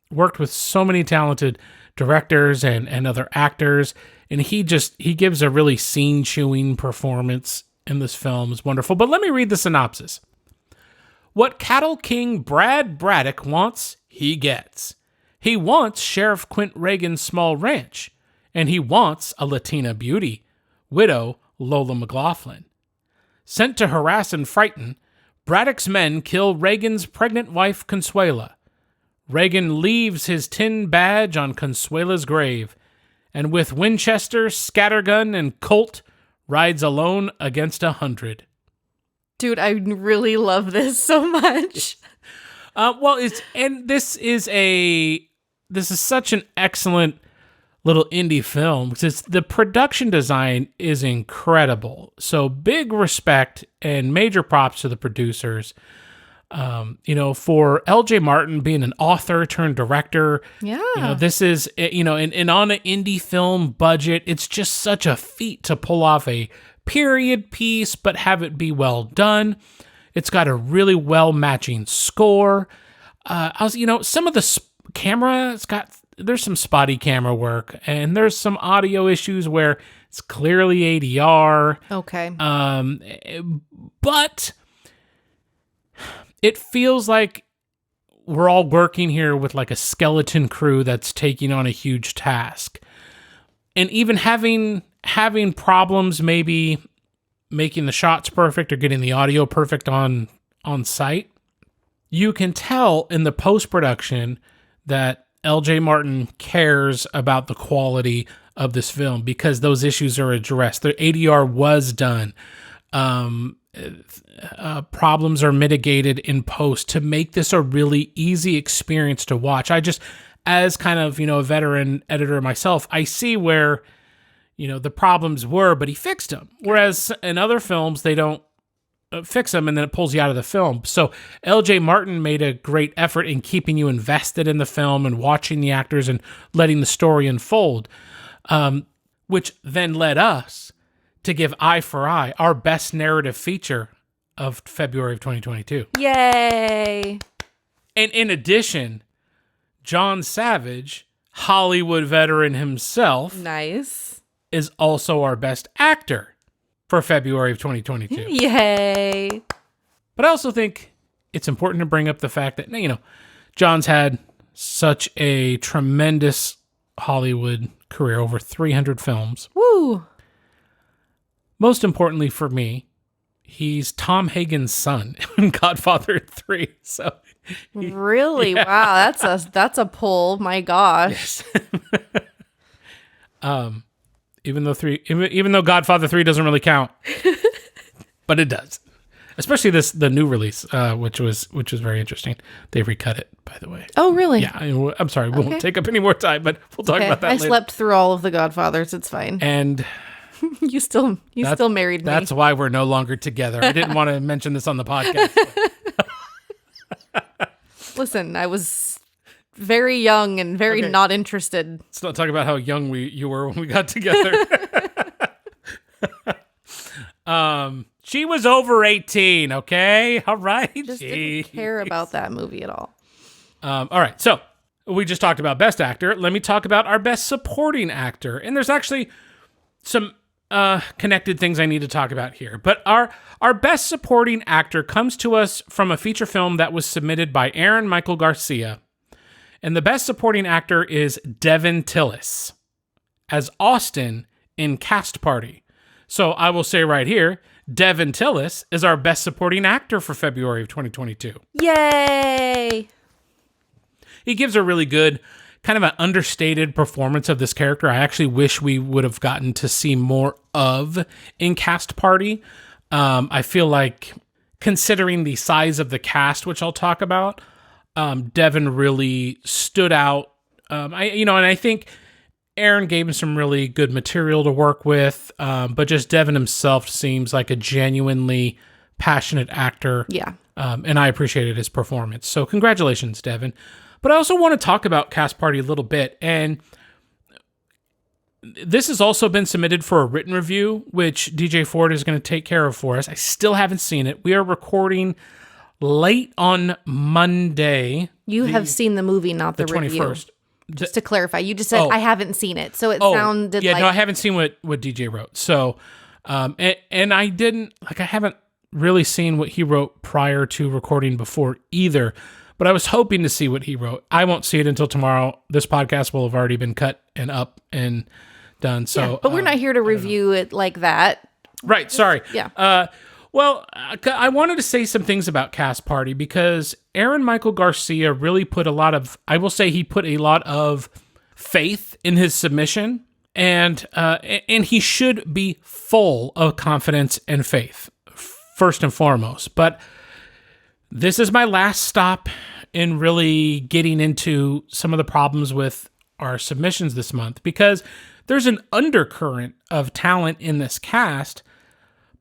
worked with so many talented directors and other actors. And he gives a really scene-chewing performance in this film. It's wonderful. But let me read the synopsis. What Cattle King Brad Braddock wants, he gets. He wants Sheriff Quint Reagan's small ranch, and he wants a Latina beauty, widow Lola McLaughlin. Sent to harass and frighten, Braddock's men kill Reagan's pregnant wife, Consuela. Reagan leaves his tin badge on Consuela's grave, and with Winchester, scattergun, and Colt, rides alone against 100. Dude, I really love this so much. This is such an excellent little indie film, because the production design is incredible. So big respect and major props to the producers. For L.J. Martin being an author turned director. Yeah. This is, and on an indie film budget, it's just such a feat to pull off a period piece, but have it be well done. It's got a really well matching score. Some of the camera, there's some spotty camera work, and there's some audio issues where it's clearly ADR. Okay. But it feels like we're all working here with like a skeleton crew that's taking on a huge task. And even having problems maybe making the shots perfect or getting the audio perfect on site, you can tell in the post-production that L.J. Martin cares about the quality of this film because those issues are addressed. The ADR was done. Problems are mitigated in post to make this a really easy experience to watch. I just, as kind of, a veteran editor myself, I see where, the problems were, but he fixed them. Whereas in other films, they don't fix them and then it pulls you out of the film. So L.J. Martin made a great effort in keeping you invested in the film and watching the actors and letting the story unfold, which then led us to give Eye for Eye our best narrative feature of February of 2022. Yay! And in addition, John Savage, Hollywood veteran himself, nice, is also our best actor for February of 2022. Yay! But I also think it's important to bring up the fact that, John's had such a tremendous Hollywood career, over 300 films. Woo! Most importantly for me, he's Tom Hagen's son in Godfather 3. So really? Yeah. Wow, that's a pull. My gosh. Yes. Even though Godfather 3 doesn't really count, but it does. Especially the new release, which was very interesting. They recut it, by the way. Oh, really? Yeah. I'm sorry, we won't take up any more time, but we'll talk about that later. I slept through all of the Godfathers. It's fine. And you still married me. That's why we're no longer together. I didn't want to mention this on the podcast. Listen, I was very young and very not interested. Let's not talk about how young you were when we got together. She was over 18, okay? All right. Just didn't care about that movie at all. All right. So we just talked about Best Actor. Let me talk about our Best Supporting Actor. And there's actually some connected things I need to talk about here. But our Best Supporting Actor comes to us from a feature film that was submitted by Aaron Michael Garcia. And the Best Supporting Actor is Devin Tillis as Austin in Cast Party. So I will say right here, Devin Tillis is our Best Supporting Actor for February of 2022. Yay! He gives a really good, kind of an understated performance of this character. I actually wish we would have gotten to see more of in Cast Party. I feel like, considering the size of the cast, which I'll talk about, Devin really stood out. And I think Aaron gave him some really good material to work with, but just Devin himself seems like a genuinely passionate actor. Yeah. And I appreciated his performance. So congratulations, Devin. But I also want to talk about Cast Party a little bit. And this has also been submitted for a written review, which DJ Ford is going to take care of for us. I still haven't seen it. We are recording late on Monday. You have seen the movie, not the review. 21st. Just to clarify, you just said I haven't seen it, so it sounded like... no, I haven't seen what DJ wrote. So, and I haven't really seen what he wrote prior to recording before either, but I was hoping to see what he wrote. I won't see it until tomorrow. This podcast will have already been cut and up and done. So, yeah, but we're not here to review it like that. Right, sorry. Yeah. Well, I wanted to say some things about Cast Party because Aaron Michael Garcia really put a lot of faith in his submission, and he should be full of confidence and faith, first and foremost. But this is my last stop in really getting into some of the problems with our submissions this month, because there's an undercurrent of talent in this cast.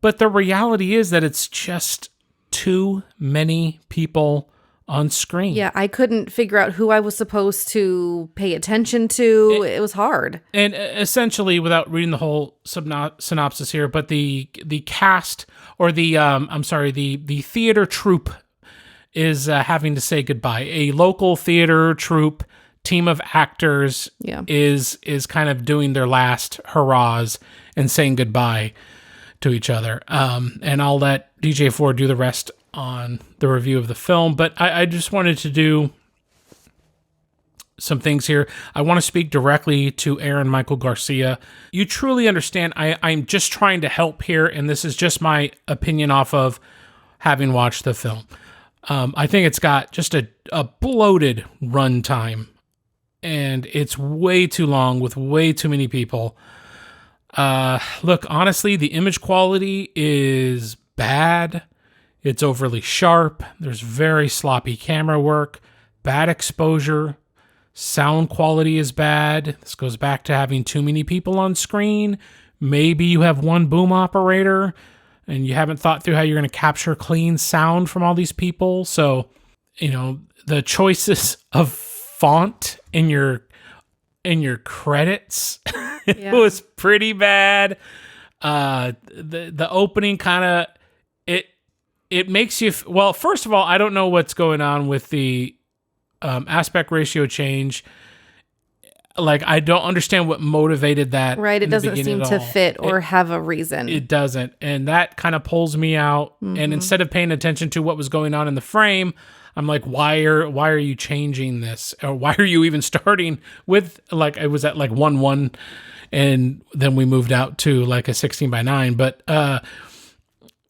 But the reality is that it's just too many people on screen. Yeah, I couldn't figure out who I was supposed to pay attention to. It was hard. And essentially, without reading the whole synopsis here, but the cast, or the theater troupe is having to say goodbye. A local theater troupe team of actors is kind of doing their last hurrahs and saying goodbye to each other. And I'll let DJ Ford do the rest on the review of the film, but I just wanted to do some things here. I want to speak directly to Aaron Michael Garcia. You truly understand, I'm just trying to help here, and this is just my opinion off of having watched the film. I think it's got just a bloated runtime, and it's way too long with way too many people. Look, honestly, the image quality is bad. It's overly sharp. There's very sloppy camera work, bad exposure. Sound quality is bad. This goes back to having too many people on screen. Maybe you have one boom operator and you haven't thought through how you're going to capture clean sound from all these people. So, the choices of font in your credits it was pretty bad. The opening kind of it makes you well. First of all, I don't know what's going on with the aspect ratio change. Like, I don't understand what motivated that. Right, it doesn't seem to fit or have a reason. It doesn't, and that kind of pulls me out. Mm-hmm. And instead of paying attention to what was going on in the frame, I'm like, why are you changing this? Or why are you even starting with, like, it was at like 1:1, and then we moved out to like a 16:9. But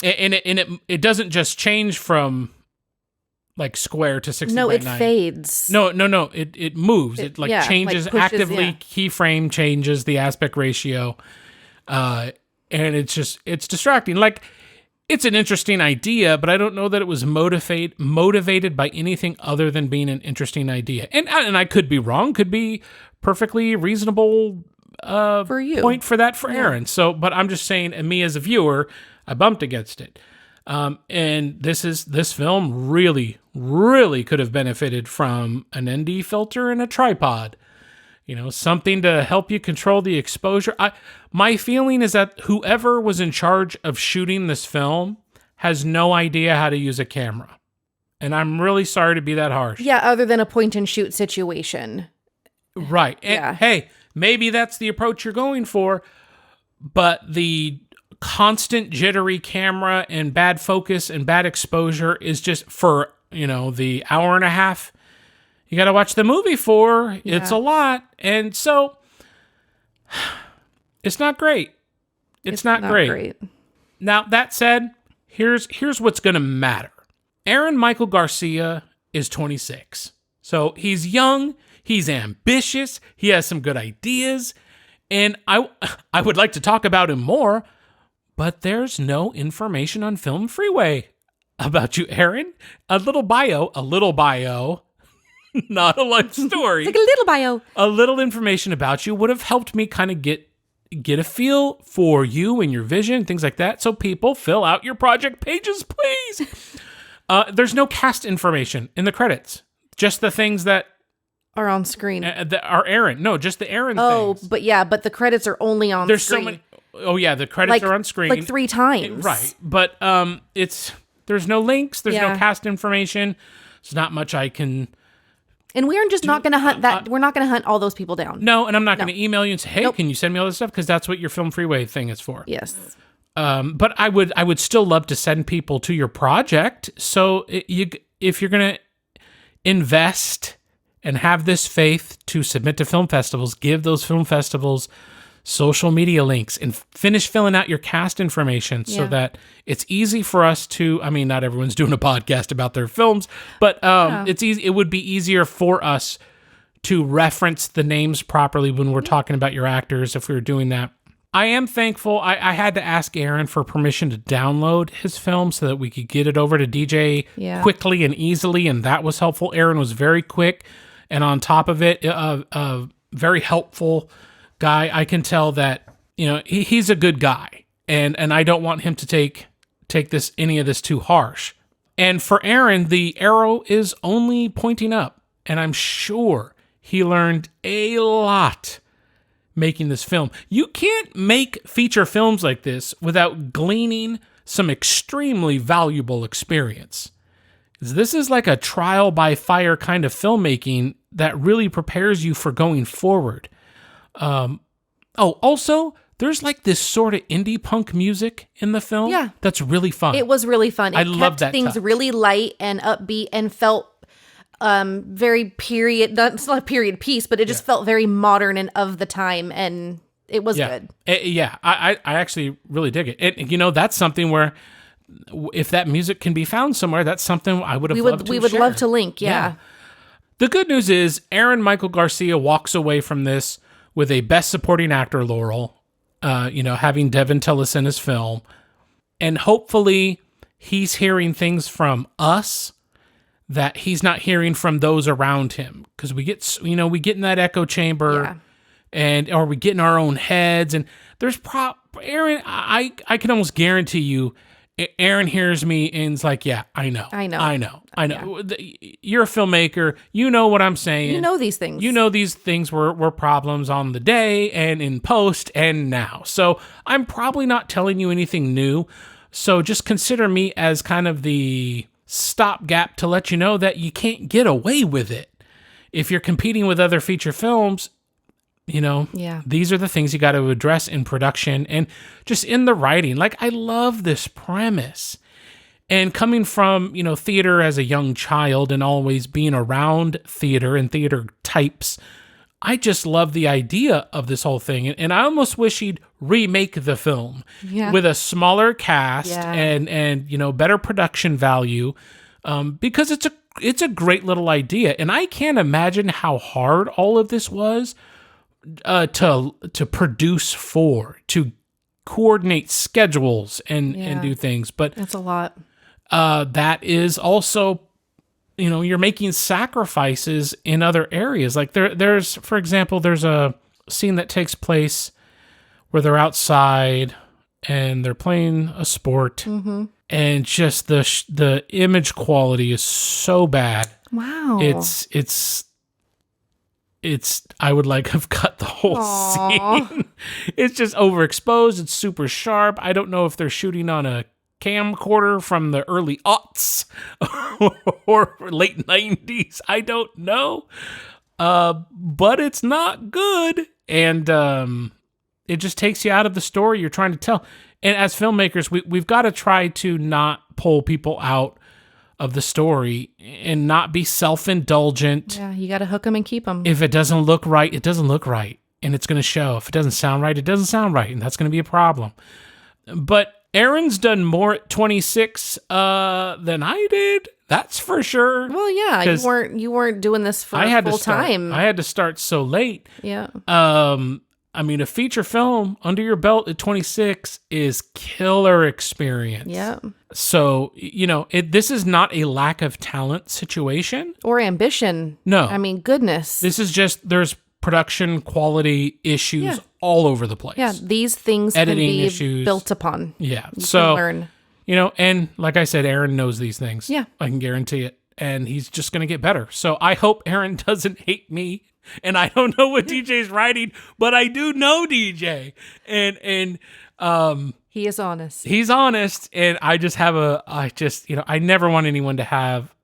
it doesn't just change from like square to 16:9. No, it fades. No. It moves. It changes, like pushes, actively. Keyframe changes the aspect ratio, and it's distracting. Like, it's an interesting idea, but I don't know that it was motivated by anything other than being an interesting idea. And I could be wrong. Could be perfectly reasonable for you. Point for that for Aaron. So, but I'm just saying, and me as a viewer, I bumped against it. And this film really, really could have benefited from an ND filter and a tripod. Something to help you control the exposure. My feeling is that whoever was in charge of shooting this film has no idea how to use a camera. And I'm really sorry to be that harsh. Yeah, other than a point and shoot situation. Right. And hey, maybe that's the approach you're going for, but the constant jittery camera and bad focus and bad exposure is just for, the hour and a half you got to watch the movie for. Yeah. It's a lot. And so it's not great. It's not great. Now, that said, here's what's going to matter. Aaron Michael Garcia is 26. So he's young, he's ambitious, he has some good ideas, and I would like to talk about him more, but there's no information on Film Freeway about you, Aaron. A little bio, not a life story. It's like a little bio. A little information about you would have helped me kind of get a feel for you and your vision, things like that. So people, fill out your project pages, please. There's no cast information in the credits. Just the things that are on screen. That are Aaron. No, just the Aaron things. Oh, but the credits are only on There's screen. So many. Oh yeah, the credits are on screen. Like 3 times. Right. But there's no links, there's no cast information. There's not much I can. And we're just not going to hunt that. We're not going to hunt all those people down. No, and I'm not going to email you and say, hey, Can you send me all this stuff? Because that's what your Film Freeway thing is for. Yes. But I would still love to send people to your project. So if you're going to invest and have this faith to submit to film festivals, give those film festivals social media links and finish filling out your cast information so that it's easy for us to, not everyone's doing a podcast about their films, but it's easy. It would be easier for us to reference the names properly when we're talking about your actors if we were doing that. I am thankful. I had to ask Aaron for permission to download his film so that we could get it over to DJ quickly and easily, and that was helpful. Aaron was very quick, and on top of it, very helpful guy. I can tell that he's a good guy, and I don't want him to take any of this too harsh. And for Aaron, the arrow is only pointing up. And I'm sure he learned a lot making this film. You can't make feature films like this without gleaning some extremely valuable experience. This is like a trial by fire kind of filmmaking that really prepares you for going forward. Also, there's like this sort of indie punk music in the film. Yeah. That's really fun. It was really fun. It love kept that things touch. really light and upbeat and felt very period, it's not a period piece, but it just felt very modern and of the time, and it was good. I actually really dig it. And, that's something where if that music can be found somewhere, that's something I would have loved to We would share. love to link, yeah. The good news is Aaron Michael Garcia walks away from this with a Best Supporting Actor laurel, having Devin tell us in his film. And hopefully he's hearing things from us that he's not hearing from those around him. Because we get in that echo chamber or we get in our own heads. And there's Aaron, I can almost guarantee you, Aaron hears me and is like, yeah, I know. Yeah. You're a filmmaker. You know what I'm saying. You know these things. You know these things were problems on the day and in post and now. So I'm probably not telling you anything new. So just consider me as kind of the stopgap to let you know that you can't get away with it. If you're competing with other feature films, these are the things you got to address in production and just in the writing. Like, I love this premise. And coming from, theater as a young child and always being around theater and theater types, I just love the idea of this whole thing. And I almost wish he'd remake the film with a smaller cast and better production value, because it's a great little idea. And I can't imagine how hard all of this was to produce to coordinate schedules and do things. But that's a lot. That is also, you're making sacrifices in other areas. Like there's, for example, there's a scene that takes place where they're outside and they're playing a sport, and just the image quality is so bad. Wow. It's I would like have cut the whole scene. It's just overexposed. It's super sharp. I don't know if they're shooting on a camcorder from the early aughts or late 90s. I don't know. But it's not good. And it just takes you out of the story you're trying to tell. And as filmmakers, we've got to try to not pull people out of the story and not be self-indulgent. Yeah, you got to hook them and keep them. If it doesn't look right, it doesn't look right. And it's going to show. If it doesn't sound right, it doesn't sound right. And that's going to be a problem. But Aaron's done more at 26 than I did. That's for sure. Well, yeah, you weren't doing this for full time. I had to start so late. Yeah. A feature film under your belt at 26 is killer experience. Yeah. So, this is not a lack of talent situation. Or ambition. No. Goodness. This is just, there's production quality issues all over the place. Yeah, these things Editing can be issues. built upon. Yeah. You can learn. And like I said, Aaron knows these things. Yeah. I can guarantee it. And he's just going to get better. So I hope Aaron doesn't hate me. And I don't know what DJ's writing, but I do know DJ. And he is honest. He's honest. And I just have I never want anyone to have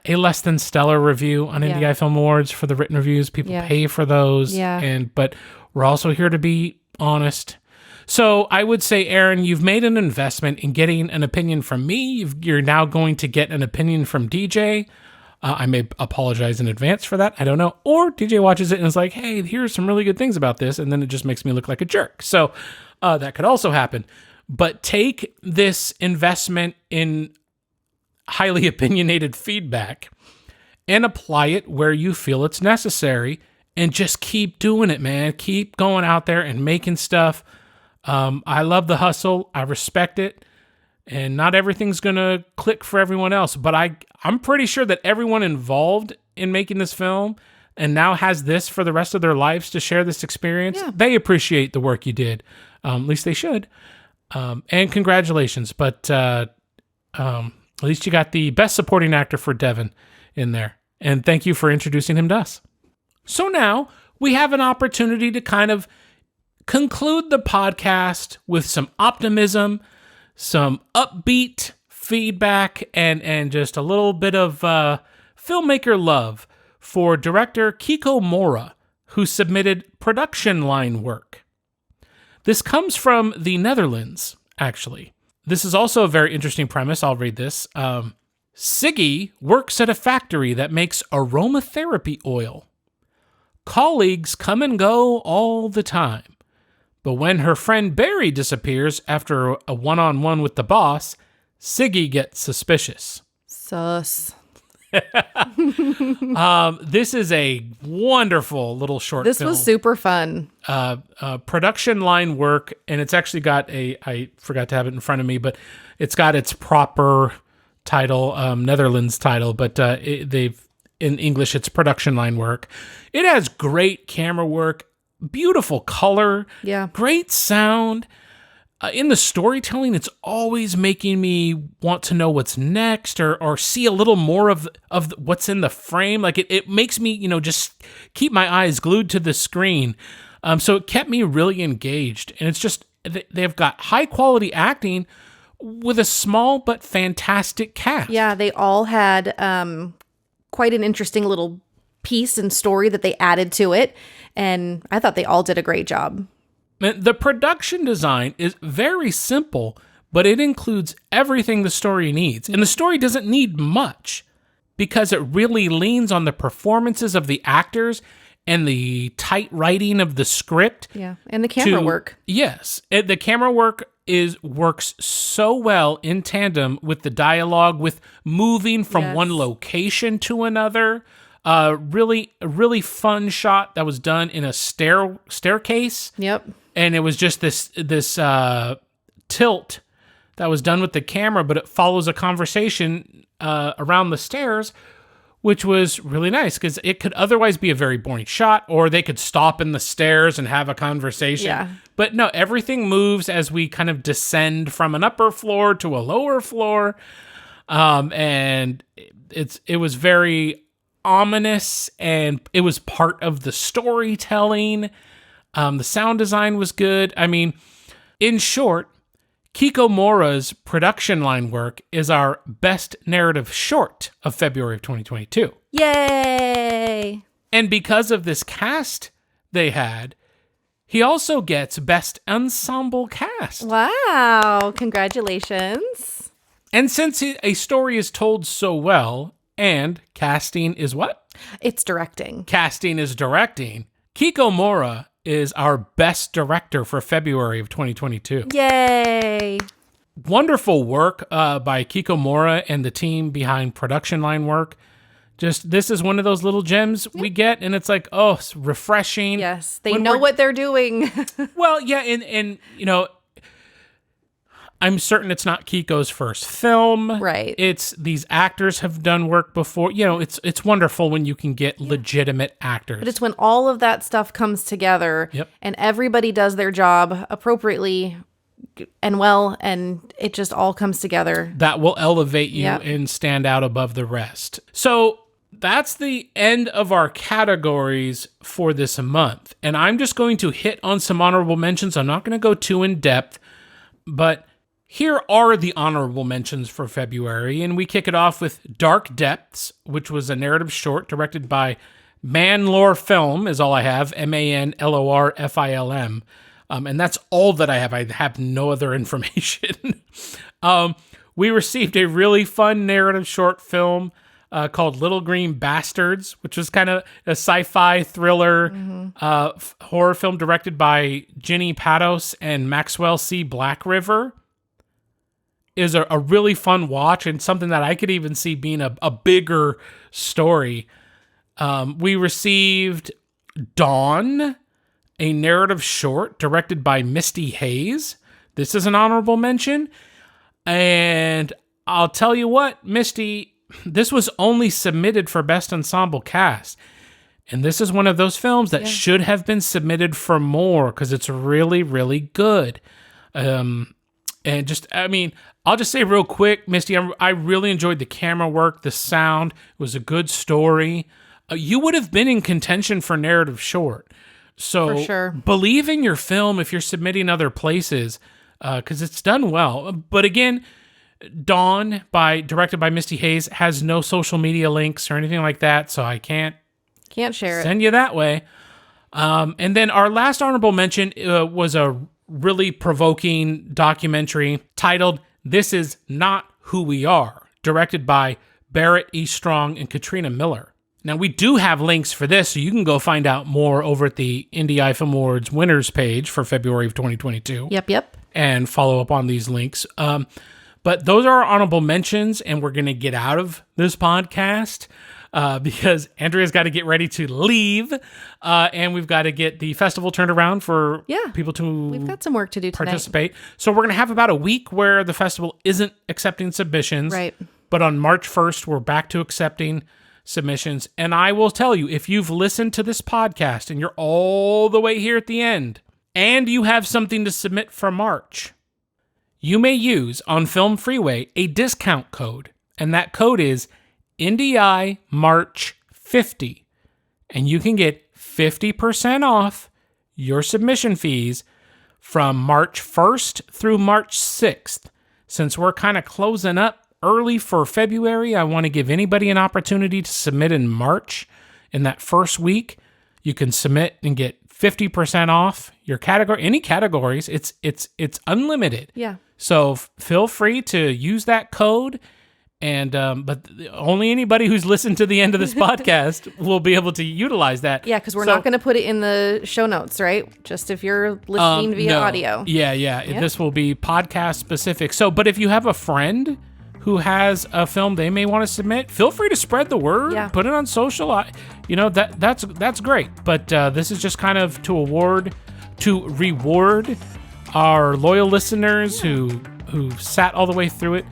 a less than stellar review on IndieEye Film Awards for the written reviews. People pay for those. Yeah. But we're also here to be honest. So I would say, Aaron, you've made an investment in getting an opinion from me. You're now going to get an opinion from DJ. I may apologize in advance for that. I don't know. Or DJ watches it and is like, hey, here's some really good things about this. And then it just makes me look like a jerk. So that could also happen. But take this investment in highly opinionated feedback and apply it where you feel it's necessary. And just keep doing it, man. Keep going out there and making stuff. I love the hustle. I respect it. And not everything's going to click for everyone else. But I'm pretty sure that everyone involved in making this film and now has this for the rest of their lives to share this experience, they appreciate the work you did. At least they should. And congratulations. But At least you got the best supporting actor for Devin in there. And thank you for introducing him to us. So now we have an opportunity to kind of conclude the podcast with some optimism, some upbeat feedback, and just a little bit of filmmaker love for director Kiko Mora, who submitted production line work. This comes from the Netherlands, actually. This is also a very interesting premise. I'll read this. Siggy works at a factory that makes aromatherapy oil. Colleagues come and go all the time. But when her friend Barry disappears after a one-on-one with the boss, Siggy gets suspicious. Sus. This is a wonderful little short film. This was super fun. Production line work, and it's actually got I forgot to have it in front of me, but it's got its proper title, Netherlands title, but they've in English it's production line work. It has great camera work, beautiful color, great sound. In the storytelling, it's always making me want to know what's next or see a little more of what's in the frame. Like it makes me, just keep my eyes glued to the screen. So it kept me really engaged. And it's just, they've got high quality acting with a small but fantastic cast. Yeah, they all had quite an interesting little piece and story that they added to it. And I thought they all did a great job. The production design is very simple, but it includes everything the story needs. And the story doesn't need much because it really leans on the performances of the actors and the tight writing of the script. Yeah, and the camera work. Yes, the camera work works so well in tandem with the dialogue, with moving from one location to another. Really fun shot that was done in a staircase. Yep. And it was just this tilt that was done with the camera, but it follows a conversation around the stairs, which was really nice because it could otherwise be a very boring shot, or they could stop in the stairs and have a conversation. Yeah. But no, everything moves as we kind of descend from an upper floor to a lower floor. And it was very ominous, and it was part of the storytelling. The sound design was good. I mean, in short, Kiko Mora's production line work is our best narrative short of February of 2022. Yay! And because of this cast they had, he also gets best ensemble cast. Wow, congratulations. And since a story is told so well, and casting is what? It's directing. Casting is directing. Kiko Mora is our best director for February of 2022. Yay! Wonderful work by Kiko Mora and the team behind production line work. Just, this is one of those little gems we get, and it's like, oh, it's refreshing. Yes, they know what they're doing. Well, yeah, and I'm certain it's not Kiko's first film. Right. It's these actors have done work before. It's wonderful when you can get legitimate actors. But it's when all of that stuff comes together and everybody does their job appropriately and well, and it just all comes together. That will elevate you and stand out above the rest. So that's the end of our categories for this month. And I'm just going to hit on some honorable mentions. I'm not going to go too in depth, but here are the honorable mentions for February, and we kick it off with Dark Depths, which was a narrative short directed by Manlore Film, is all I have, Manlorfilm. And that's all that I have. I have no other information. We received a really fun narrative short film called Little Green Bastards, which was kind of a sci-fi thriller horror film directed by Ginny Pados and Maxwell C. Blackriver. Is a really fun watch and something that I could even see being a bigger story. We received Dawn, a narrative short directed by Misty Hayes. This is an honorable mention. And I'll tell you what, Misty, this was only submitted for Best Ensemble Cast. And this is one of those films that should have been submitted for more because it's really, really good. And I'll just say real quick, Misty, I really enjoyed the camera work, the sound. It was a good story. You would have been in contention for narrative short. So For sure. believe in your film if you're submitting other places, because it's done well. But again, Dawn, directed by Misty Hayes, has no social media links or anything like that, so I can't share it. send you that way. And then our last honorable mention was a really provoking documentary titled "This Is Not Who We Are," directed by Barrett E. Strong and Katrina Miller. Now, we do have links for this, so you can go find out more over at the IndieEye Film Awards winners page for February of 2022. Yep. And follow up on these links. But those are our honorable mentions, and we're going to get out of this podcast because Andrea's got to get ready to leave, and we've got to get the festival turned around for people to We've got some work to do participate. Tonight. So we're going to have about a week where the festival isn't accepting submissions. Right. But on March 1st, we're back to accepting submissions. And I will tell you, if you've listened to this podcast and you're all the way here at the end, and you have something to submit for March, you may use on Film Freeway a discount code, and that code is IndieEye March 50, and you can get 50% off your submission fees from March 1st through March 6th. Since we're kind of closing up early for February, I want to give anybody an opportunity to submit in March. In that first week, you can submit and get 50% off your category, any categories. It's unlimited. Yeah. So feel free to use that code, and but only anybody who's listened to the end of this podcast will be able to utilize that. Yeah, because we're not going to put it in the show notes, right? Just if you're listening via audio. Yeah. This will be podcast specific. So, but if you have a friend who has a film they may want to submit, feel free to spread the word. Yeah. Put it on social. That's great. But this is just kind of to reward our loyal listeners who sat all the way through it.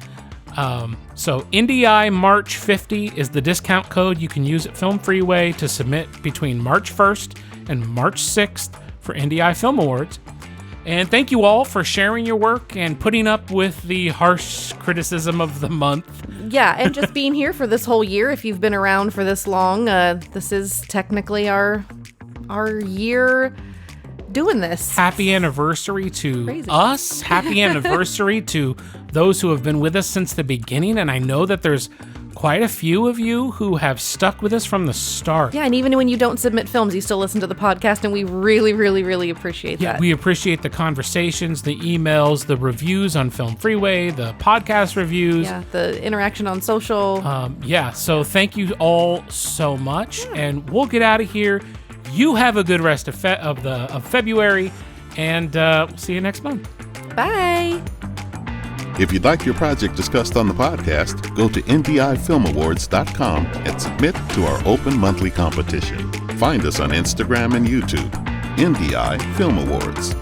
So IndieEye March 50 is the discount code you can use at Film Freeway to submit between March 1st and March 6th for IndieEye Film Awards. And thank you all for sharing your work and putting up with the harsh criticism of the month. Yeah, and just being here for this whole year. If you've been around for this long, this is technically our year doing this. Happy anniversary to us. Happy anniversary to those who have been with us since the beginning. And I know that there's quite a few of you who have stuck with us from the start. Yeah, and even when you don't submit films, you still listen to the podcast, and we really, really, really appreciate that. Yeah, we appreciate the conversations, the emails, the reviews on Film Freeway, the podcast reviews. Yeah, the interaction on social. So thank you all so much, and we'll get out of here. You have a good rest of February, and we'll see you next month. Bye. If you'd like your project discussed on the podcast, go to IndieEyeFilmAwards.com and submit to our open monthly competition. Find us on Instagram and YouTube, IndieEye Film Awards.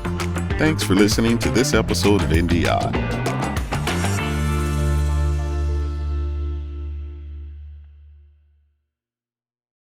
Thanks for listening to this episode of IndieEye.